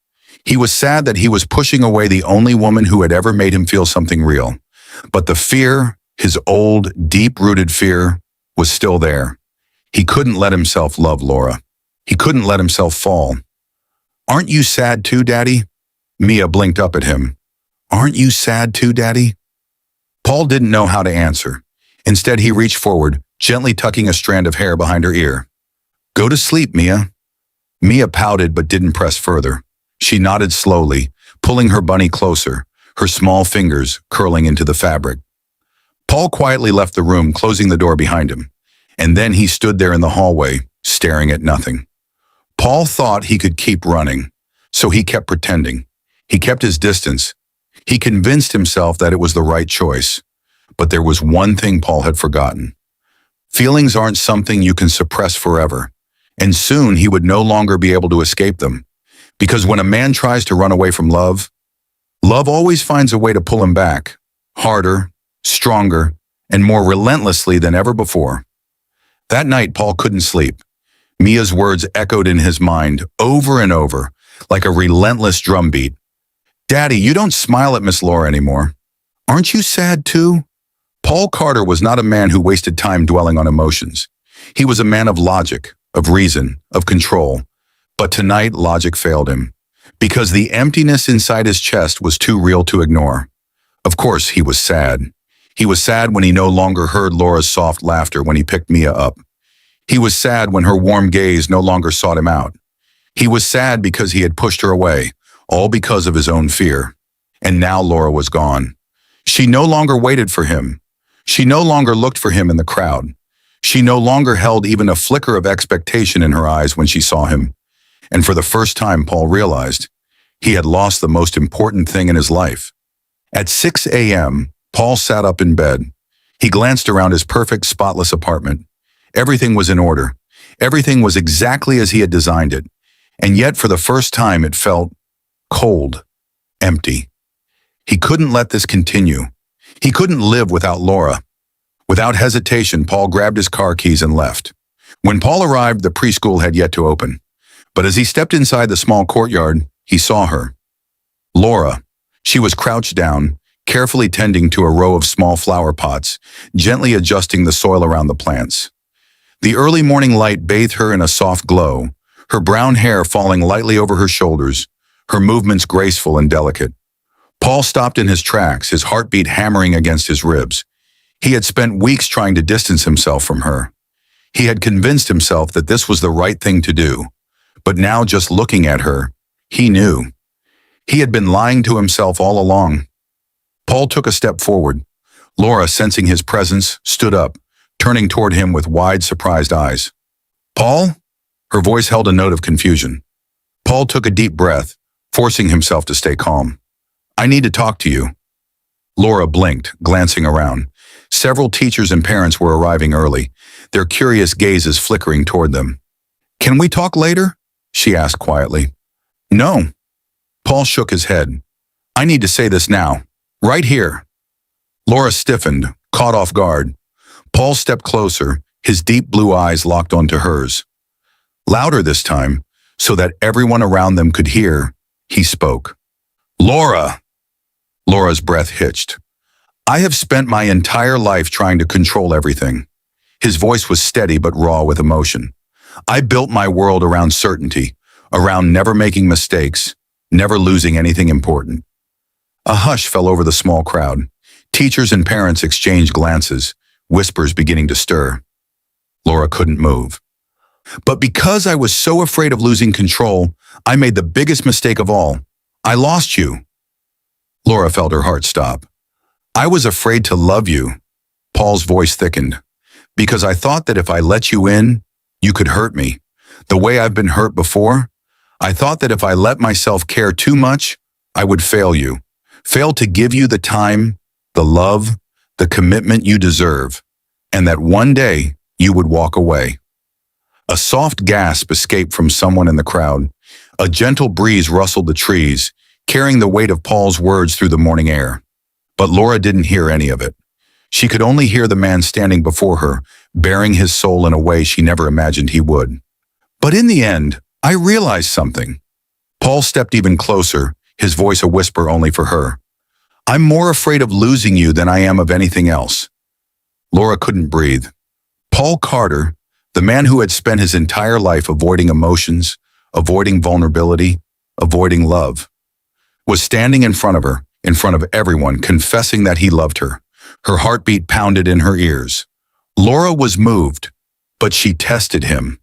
He was sad that he was pushing away the only woman who had ever made him feel something real. But the fear, his old, deep-rooted fear, was still there. He couldn't let himself love Laura. He couldn't let himself fall. "Aren't you sad too, Daddy?" Mia blinked up at him. "Aren't you sad too, Daddy?" Paul didn't know how to answer. Instead, he reached forward, gently tucking a strand of hair behind her ear. "Go to sleep, Mia." Mia pouted but didn't press further. She nodded slowly, pulling her bunny closer, her small fingers curling into the fabric. Paul quietly left the room, closing the door behind him. And then he stood there in the hallway, staring at nothing. Paul thought he could keep running, so he kept pretending. He kept his distance. He convinced himself that it was the right choice. But there was one thing Paul had forgotten. Feelings aren't something you can suppress forever, and soon he would no longer be able to escape them. Because when a man tries to run away from love, love always finds a way to pull him back, harder, stronger, and more relentlessly than ever before. That night, Paul couldn't sleep. Mia's words echoed in his mind over and over, like a relentless drumbeat. "Daddy, you don't smile at Miss Laura anymore. Aren't you sad too?" Paul Carter was not a man who wasted time dwelling on emotions. He was a man of logic, of reason, of control. But tonight, logic failed him, because the emptiness inside his chest was too real to ignore. Of course, he was sad. He was sad when he no longer heard Laura's soft laughter when he picked Mia up. He was sad when her warm gaze no longer sought him out. He was sad because he had pushed her away, all because of his own fear. And now Laura was gone. She no longer waited for him. She no longer looked for him in the crowd. She no longer held even a flicker of expectation in her eyes when she saw him. And for the first time, Paul realized he had lost the most important thing in his life. At 6 a.m., Paul sat up in bed. He glanced around his perfect, spotless apartment. Everything was in order. Everything was exactly as he had designed it. And yet, for the first time, it felt cold, empty. He couldn't let this continue. He couldn't live without Laura. Without hesitation, Paul grabbed his car keys and left. When Paul arrived, the preschool had yet to open. But as he stepped inside the small courtyard, he saw her. Laura. She was crouched down, carefully tending to a row of small flower pots, gently adjusting the soil around the plants. The early morning light bathed her in a soft glow, her brown hair falling lightly over her shoulders, her movements graceful and delicate. Paul stopped in his tracks, his heartbeat hammering against his ribs. He had spent weeks trying to distance himself from her. He had convinced himself that this was the right thing to do. But now, just looking at her, he knew. He had been lying to himself all along. Paul took a step forward. Laura, sensing his presence, stood up, turning toward him with wide, surprised eyes. "Paul?" Her voice held a note of confusion. Paul took a deep breath, forcing himself to stay calm. "I need to talk to you." Laura blinked, glancing around. Several teachers and parents were arriving early, their curious gazes flickering toward them. "Can we talk later?" she asked quietly. "No." Paul shook his head. "I need to say this now, right here." Laura stiffened, caught off guard. Paul stepped closer, his deep blue eyes locked onto hers. Louder this time, so that everyone around them could hear, he spoke. "Laura!" Laura's breath hitched. "I have spent my entire life trying to control everything." His voice was steady but raw with emotion. "I built my world around certainty, around never making mistakes, never losing anything important." A hush fell over the small crowd. Teachers and parents exchanged glances, whispers beginning to stir. Laura couldn't move. "But because I was so afraid of losing control, I made the biggest mistake of all. I lost you." Laura felt her heart stop. "I was afraid to love you." Paul's voice thickened. "Because I thought that if I let you in, you could hurt me. The way I've been hurt before. I thought that if I let myself care too much, I would fail you. Fail to give you the time, the love, the commitment you deserve, and that one day you would walk away." A soft gasp escaped from someone in the crowd. A gentle breeze rustled the trees, carrying the weight of Paul's words through the morning air. But Laura didn't hear any of it. She could only hear the man standing before her, bearing his soul in a way she never imagined he would. "But in the end, I realized something." Paul stepped even closer, his voice a whisper only for her. "I'm more afraid of losing you than I am of anything else." Laura couldn't breathe. Paul Carter, the man who had spent his entire life avoiding emotions, avoiding vulnerability, avoiding love, was standing in front of her, in front of everyone, confessing that he loved her. Her heartbeat pounded in her ears. Laura was moved, but she tested him.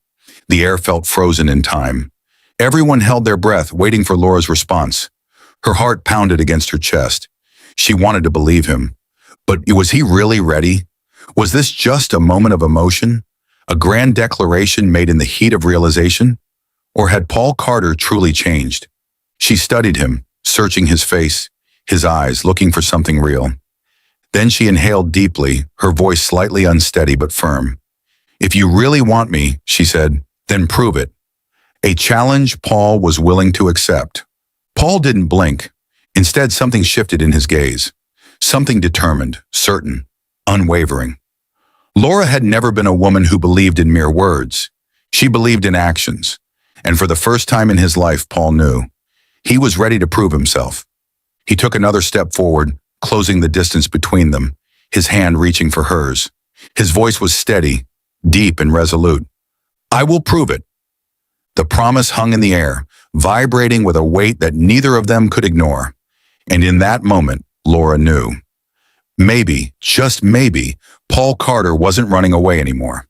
The air felt frozen in time. Everyone held their breath, waiting for Laura's response. Her heart pounded against her chest. She wanted to believe him. But was he really ready? Was this just a moment of emotion? A grand declaration made in the heat of realization? Or had Paul Carter truly changed? She studied him, searching his face, his eyes, looking for something real. Then she inhaled deeply, her voice slightly unsteady but firm. "If you really want me," she said, "then prove it." A challenge Paul was willing to accept. Paul didn't blink. Instead, something shifted in his gaze. Something determined, certain, unwavering. Laura had never been a woman who believed in mere words. She believed in actions. And for the first time in his life, Paul knew. He was ready to prove himself. He took another step forward, closing the distance between them, his hand reaching for hers. His voice was steady, deep and resolute. "I will prove it." The promise hung in the air, vibrating with a weight that neither of them could ignore. And in that moment, Laura knew. Maybe, just maybe, Paul Carter wasn't running away anymore.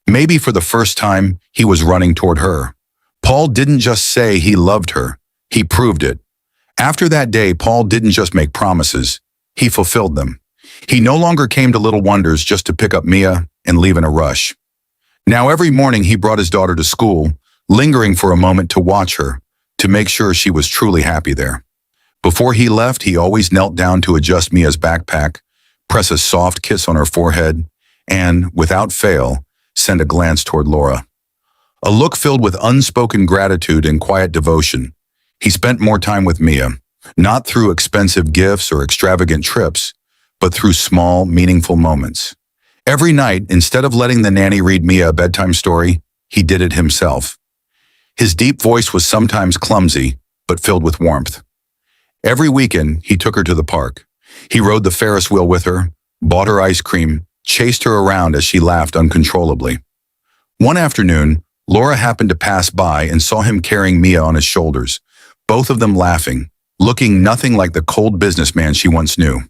Maybe for the first time, he was running toward her. Paul didn't just say he loved her, he proved it. After that day, Paul didn't just make promises, he fulfilled them. He no longer came to Little Wonders just to pick up Mia and leave in a rush. Now every morning he brought his daughter to school, lingering for a moment to watch her, to make sure she was truly happy there. Before he left, he always knelt down to adjust Mia's backpack, press a soft kiss on her forehead, and, without fail, send a glance toward Laura. A look filled with unspoken gratitude and quiet devotion. He spent more time with Mia, not through expensive gifts or extravagant trips, but through small, meaningful moments. Every night, instead of letting the nanny read Mia a bedtime story, he did it himself. His deep voice was sometimes clumsy, but filled with warmth. Every weekend, he took her to the park. He rode the Ferris wheel with her, bought her ice cream, chased her around as she laughed uncontrollably. One afternoon, Laura happened to pass by and saw him carrying Mia on his shoulders, both of them laughing, looking nothing like the cold businessman she once knew.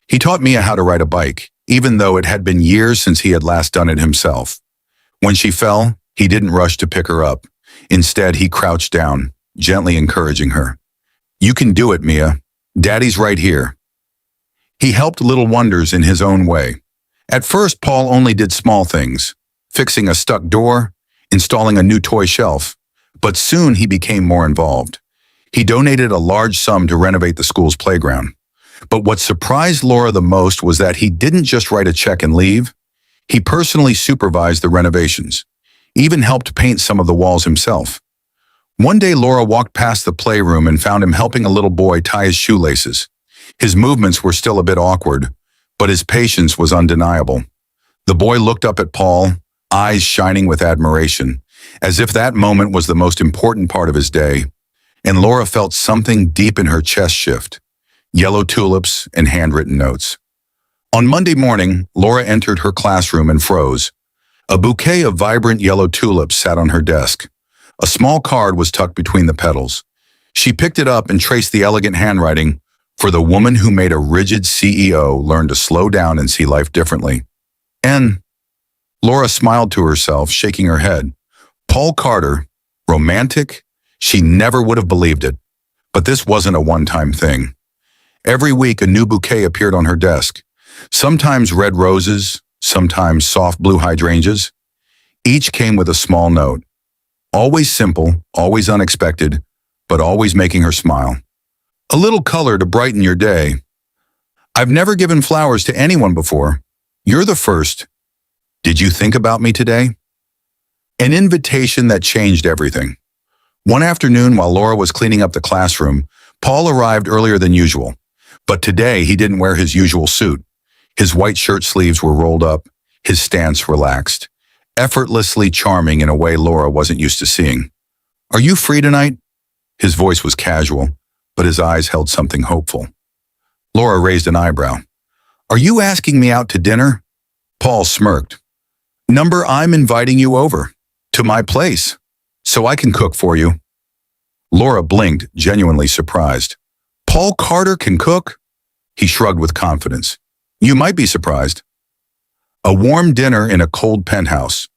He taught Mia how to ride a bike, even though it had been years since he had last done it himself. When she fell, he didn't rush to pick her up. Instead, he crouched down, gently encouraging her. "You can do it, Mia. Daddy's right here." He helped little wonders in his own way. At first, Paul only did small things, fixing a stuck door, installing a new toy shelf, but soon he became more involved. He donated a large sum to renovate the school's playground. But what surprised Laura the most was that he didn't just write a check and leave. He personally supervised the renovations, even helped paint some of the walls himself. One day, Laura walked past the playroom and found him helping a little boy tie his shoelaces. His movements were still a bit awkward, but his patience was undeniable. The boy looked up at Paul, eyes shining with admiration, as if that moment was the most important part of his day, and Laura felt something deep in her chest shift. Yellow tulips and handwritten notes. On Monday morning, Laura entered her classroom and froze. A bouquet of vibrant yellow tulips sat on her desk. A small card was tucked between the petals. She picked it up and traced the elegant handwriting, "For the woman who made a rigid CEO learn to slow down and see life differently." And Laura smiled to herself, shaking her head. Paul Carter, romantic? She never would have believed it. But this wasn't a one-time thing. Every week, a new bouquet appeared on her desk. Sometimes red roses, sometimes soft blue hydrangeas. Each came with a small note. Always simple, always unexpected, but always making her smile. "A little color to brighten your day. I've never given flowers to anyone before. You're the first. Did you think about me today?" An invitation that changed everything. One afternoon, while Laura was cleaning up the classroom, Paul arrived earlier than usual. But today, he didn't wear his usual suit. His white shirt sleeves were rolled up, his stance relaxed, effortlessly charming in a way Laura wasn't used to seeing. "Are you free tonight?" His voice was casual, but his eyes held something hopeful. Laura raised an eyebrow. "Are you asking me out to dinner?" Paul smirked. I'm inviting you over, to my place, so I can cook for you." Laura blinked, genuinely surprised. "Paul Carter can cook?" He shrugged with confidence. "You might be surprised." A warm dinner in a cold penthouse.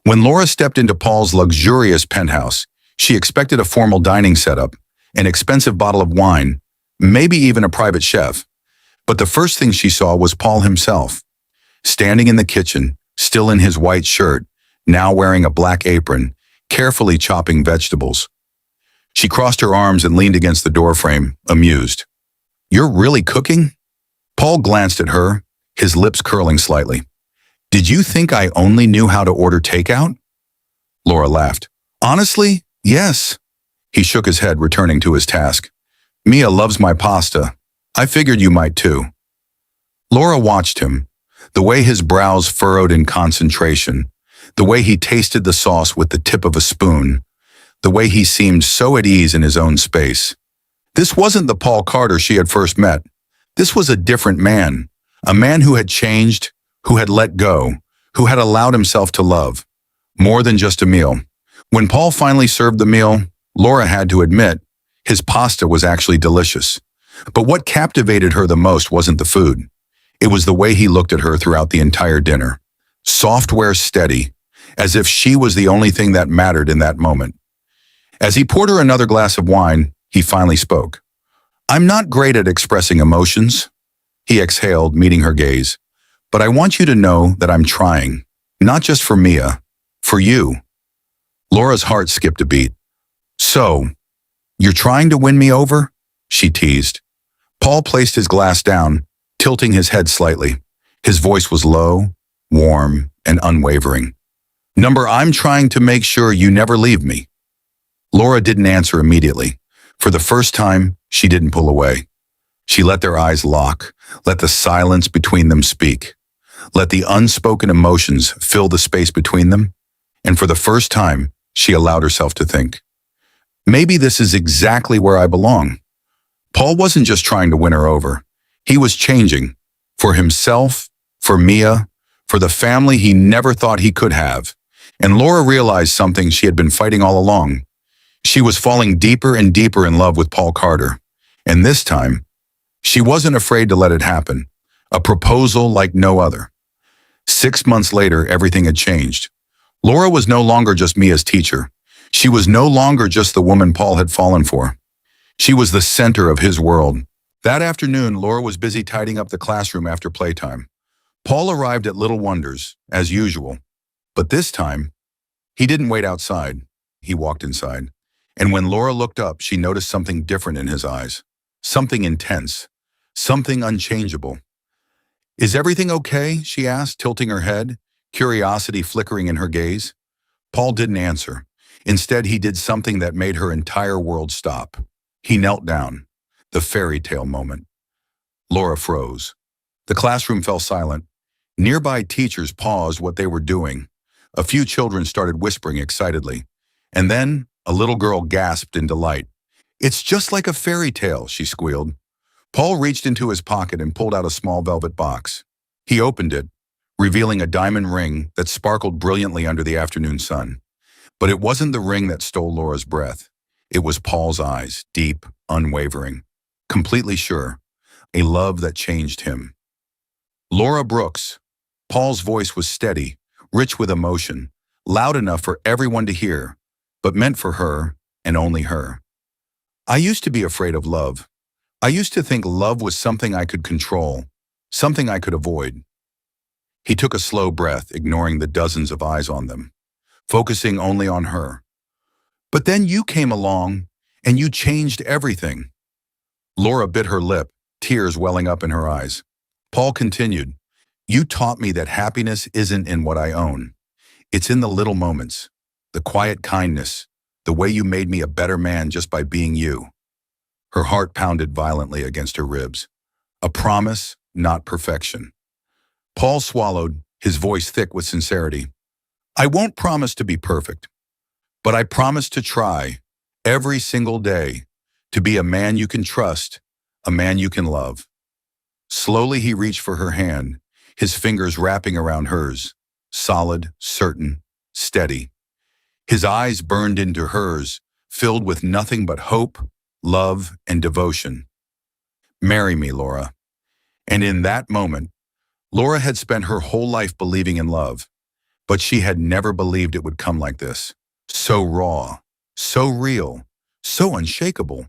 When Laura stepped into Paul's luxurious penthouse, she expected a formal dining setup, an expensive bottle of wine, maybe even a private chef. But the first thing she saw was Paul himself, standing in the kitchen, still in his white shirt, now wearing a black apron, carefully chopping vegetables. She crossed her arms and leaned against the doorframe, amused. "You're really cooking?" Paul glanced at her, his lips curling slightly. "Did you think I only knew how to order takeout?" Laura laughed. "Honestly, yes." He shook his head, returning to his task. "Mia loves my pasta. I figured you might too." Laura watched him, the way his brows furrowed in concentration, the way he tasted the sauce with the tip of a spoon, the way he seemed so at ease in his own space. This wasn't the Paul Carter she had first met. This was a different man, a man who had changed, who had let go, who had allowed himself to love. More than just a meal. When Paul finally served the meal, Laura had to admit, his pasta was actually delicious. But what captivated her the most wasn't the food. It was the way he looked at her throughout the entire dinner. Software steady, as if she was the only thing that mattered in that moment. As he poured her another glass of wine, he finally spoke. "I'm not great at expressing emotions," he exhaled, meeting her gaze. "But I want you to know that I'm trying, not just for Mia, for you." Laura's heart skipped a beat. "So, you're trying to win me over?" she teased. Paul placed his glass down, tilting his head slightly. His voice was low, warm, and unwavering. I'm trying to make sure you never leave me." Laura didn't answer immediately. For the first time, she didn't pull away. She let their eyes lock, let the silence between them speak, let the unspoken emotions fill the space between them, and for the first time, she allowed herself to think, maybe this is exactly where I belong. Paul wasn't just trying to win her over. He was changing, for himself, for Mia, for the family he never thought he could have. And Laura realized something she had been fighting all along. She was falling deeper and deeper in love with Paul Carter. And this time, she wasn't afraid to let it happen. A proposal like no other. 6 months later, everything had changed. Laura was no longer just Mia's teacher. She was no longer just the woman Paul had fallen for. She was the center of his world. That afternoon, Laura was busy tidying up the classroom after playtime. Paul arrived at Little Wonders, as usual. But this time, he didn't wait outside. He walked inside. And when Laura looked up, she noticed something different in his eyes. Something intense. Something unchangeable. "Is everything okay?" she asked, tilting her head, curiosity flickering in her gaze. Paul didn't answer. Instead, he did something that made her entire world stop. He knelt down. The fairy tale moment. Laura froze. The classroom fell silent. Nearby teachers paused what they were doing. A few children started whispering excitedly. And then, a little girl gasped in delight. "It's just like a fairy tale," she squealed. Paul reached into his pocket and pulled out a small velvet box. He opened it, revealing a diamond ring that sparkled brilliantly under the afternoon sun. But it wasn't the ring that stole Laura's breath. It was Paul's eyes, deep, unwavering, completely sure, a love that changed him. Laura Brooks. Paul's voice was steady, rich with emotion, loud enough for everyone to hear, but meant for her and only her. "I used to be afraid of love. I used to think love was something I could control, something I could avoid." He took a slow breath, ignoring the dozens of eyes on them, focusing only on her. "But then you came along, and you changed everything." Laura bit her lip, tears welling up in her eyes. Paul continued, "You taught me that happiness isn't in what I own. It's in the little moments, the quiet kindness, the way you made me a better man just by being you." Her heart pounded violently against her ribs. A promise, not perfection. Paul swallowed, his voice thick with sincerity. "I won't promise to be perfect, but I promise to try, every single day, to be a man you can trust, a man you can love." Slowly he reached for her hand, his fingers wrapping around hers, solid, certain, steady. His eyes burned into hers, filled with nothing but hope, love, and devotion. "Marry me, Laura." And in that moment, Laura had spent her whole life believing in love, but she had never believed it would come like this. So raw, so real, so unshakable.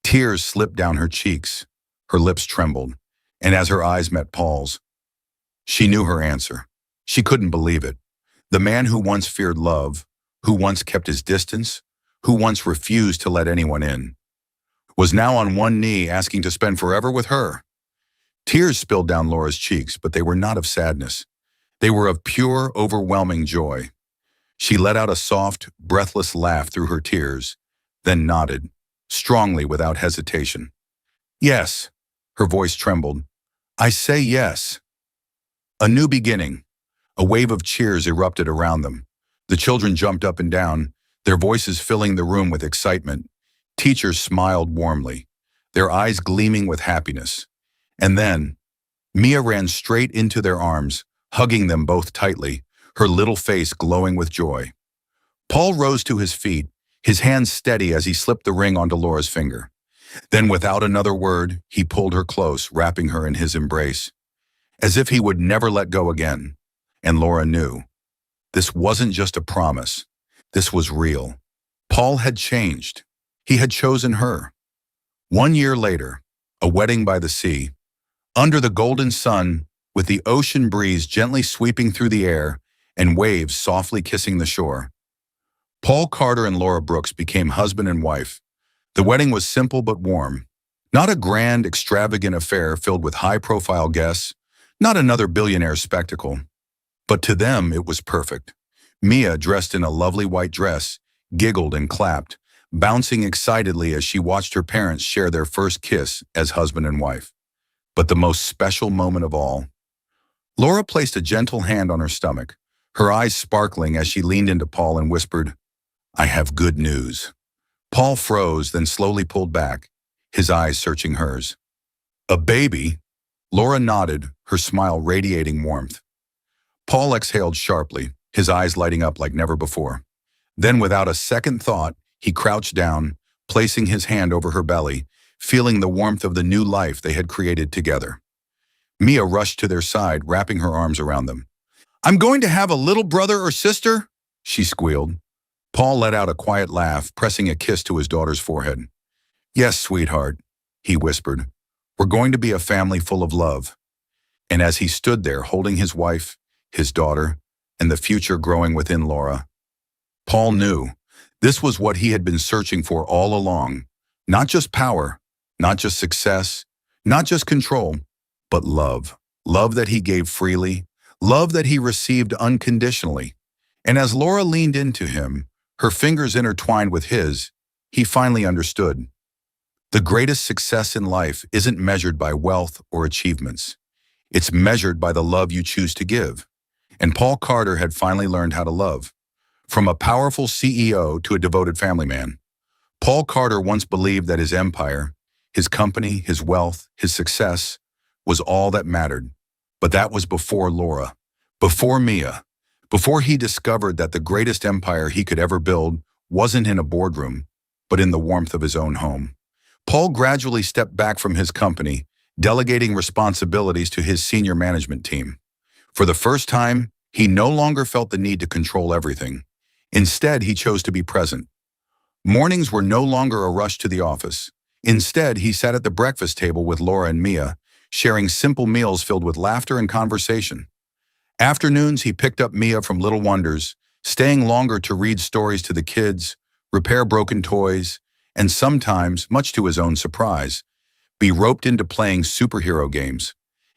Tears slipped down her cheeks, her lips trembled, and as her eyes met Paul's, she knew her answer. She couldn't believe it. The man who once feared love, who once kept his distance, who once refused to let anyone in, was now on one knee asking to spend forever with her. Tears spilled down Laura's cheeks, but they were not of sadness. They were of pure, overwhelming joy. She let out a soft, breathless laugh through her tears, then nodded, strongly without hesitation. "Yes," her voice trembled. "I say yes." A new beginning. A wave of cheers erupted around them. The children jumped up and down, their voices filling the room with excitement. Teachers smiled warmly, their eyes gleaming with happiness. And then, Mia ran straight into their arms, hugging them both tightly, her little face glowing with joy. Paul rose to his feet, his hands steady as he slipped the ring onto Laura's finger. Then, without another word, he pulled her close, wrapping her in his embrace, as if he would never let go again. And Laura knew. This wasn't just a promise. This was real. Paul had changed. He had chosen her. 1 year later, a wedding by the sea, under the golden sun, with the ocean breeze gently sweeping through the air and waves softly kissing the shore. Paul Carter and Laura Brooks became husband and wife. The wedding was simple but warm. Not a grand, extravagant affair filled with high-profile guests, not another billionaire spectacle. But to them, it was perfect. Mia, dressed in a lovely white dress, giggled and clapped, bouncing excitedly as she watched her parents share their first kiss as husband and wife. But the most special moment of all, Laura placed a gentle hand on her stomach, her eyes sparkling as she leaned into Paul and whispered, "I have good news." Paul froze, then slowly pulled back, his eyes searching hers. "A baby?" Laura nodded, her smile radiating warmth. Paul exhaled sharply, his eyes lighting up like never before. Then, without a second thought, he crouched down, placing his hand over her belly, feeling the warmth of the new life they had created together. Mia rushed to their side, wrapping her arms around them. "I'm going to have a little brother or sister?" she squealed. Paul let out a quiet laugh, pressing a kiss to his daughter's forehead. "Yes, sweetheart," he whispered. "We're going to be a family full of love." And as he stood there holding his wife, his daughter, and the future growing within Laura, Paul knew this was what he had been searching for all along. Not just power, not just success, not just control, but love. Love that he gave freely, love that he received unconditionally. And as Laura leaned into him, her fingers intertwined with his, he finally understood. The greatest success in life isn't measured by wealth or achievements. It's measured by the love you choose to give. And Paul Carter had finally learned how to love. From a powerful CEO to a devoted family man, Paul Carter once believed that his empire, his company, his wealth, his success was all that mattered. But that was before Laura, before Mia, before he discovered that the greatest empire he could ever build wasn't in a boardroom, but in the warmth of his own home. Paul gradually stepped back from his company, delegating responsibilities to his senior management team. For the first time, he no longer felt the need to control everything. Instead, he chose to be present. Mornings were no longer a rush to the office. Instead, he sat at the breakfast table with Laura and Mia, sharing simple meals filled with laughter and conversation. Afternoons, he picked up Mia from Little Wonders, staying longer to read stories to the kids, repair broken toys, and sometimes, much to his own surprise, be roped into playing superhero games.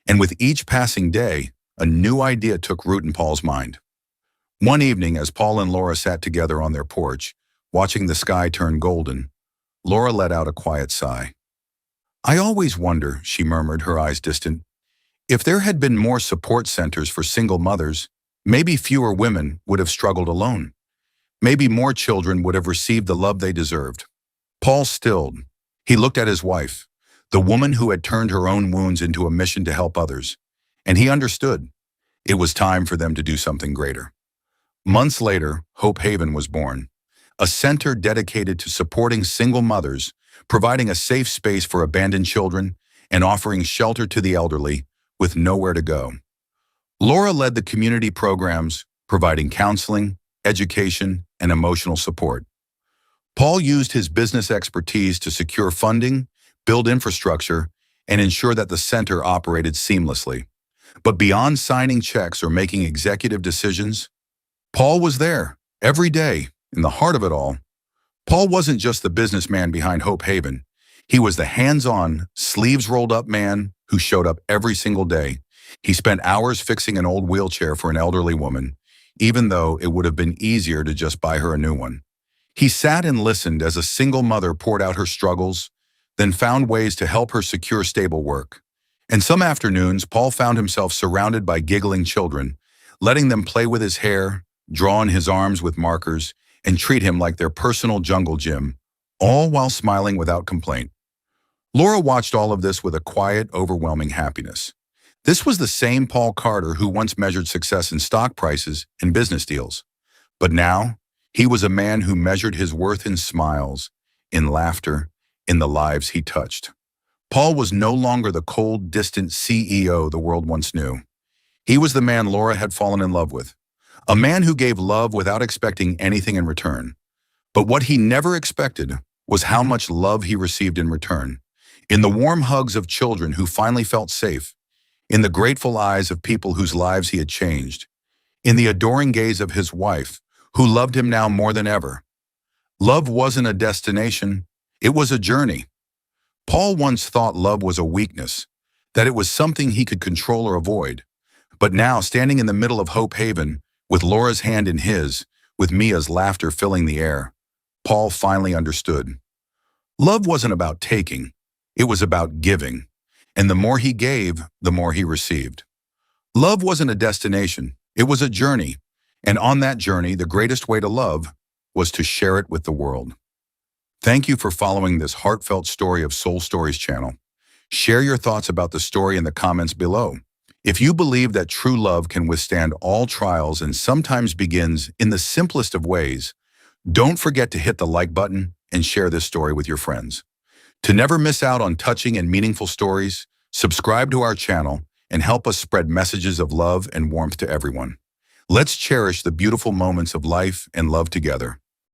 And with each passing day, a new idea took root in Paul's mind. One evening, as Paul and Laura sat together on their porch, watching the sky turn golden, Laura let out a quiet sigh. "I always wonder," she murmured, her eyes distant, "if there had been more support centers for single mothers, maybe fewer women would have struggled alone. Maybe more children would have received the love they deserved." Paul stilled. He looked at his wife, the woman who had turned her own wounds into a mission to help others, and he understood. It was time for them to do something greater. Months later, Hope Haven was born, a center dedicated to supporting single mothers, providing a safe space for abandoned children, and offering shelter to the elderly with nowhere to go. Laura led the community programs, providing counseling, education, and emotional support. Paul used his business expertise to secure funding, build infrastructure, and ensure that the center operated seamlessly. But beyond signing checks or making executive decisions, Paul was there, every day, in the heart of it all. Paul wasn't just the businessman behind Hope Haven. He was the hands-on, sleeves-rolled-up man who showed up every single day. He spent hours fixing an old wheelchair for an elderly woman, even though it would have been easier to just buy her a new one. He sat and listened as a single mother poured out her struggles, then found ways to help her secure stable work. And some afternoons, Paul found himself surrounded by giggling children, letting them play with his hair, draw on his arms with markers, and treat him like their personal jungle gym, all while smiling without complaint. Laura watched all of this with a quiet, overwhelming happiness. This was the same Paul Carter who once measured success in stock prices and business deals. But now, he was a man who measured his worth in smiles, in laughter, in the lives he touched. Paul was no longer the cold, distant CEO the world once knew. He was the man Laura had fallen in love with, a man who gave love without expecting anything in return. But what he never expected was how much love he received in return. In the warm hugs of children who finally felt safe, in the grateful eyes of people whose lives he had changed, in the adoring gaze of his wife, who loved him now more than ever. Love wasn't a destination, it was a journey. Paul once thought love was a weakness, that it was something he could control or avoid. But now, standing in the middle of Hope Haven, with Laura's hand in his, with Mia's laughter filling the air, Paul finally understood. Love wasn't about taking, it was about giving. And the more he gave, the more he received. Love wasn't a destination, it was a journey. And on that journey, the greatest way to love was to share it with the world. Thank you for following this heartfelt story of Soul Stories channel. Share your thoughts about the story in the comments below. If you believe that true love can withstand all trials and sometimes begins in the simplest of ways, don't forget to hit the like button and share this story with your friends. To never miss out on touching and meaningful stories, subscribe to our channel and help us spread messages of love and warmth to everyone. Let's cherish the beautiful moments of life and love together.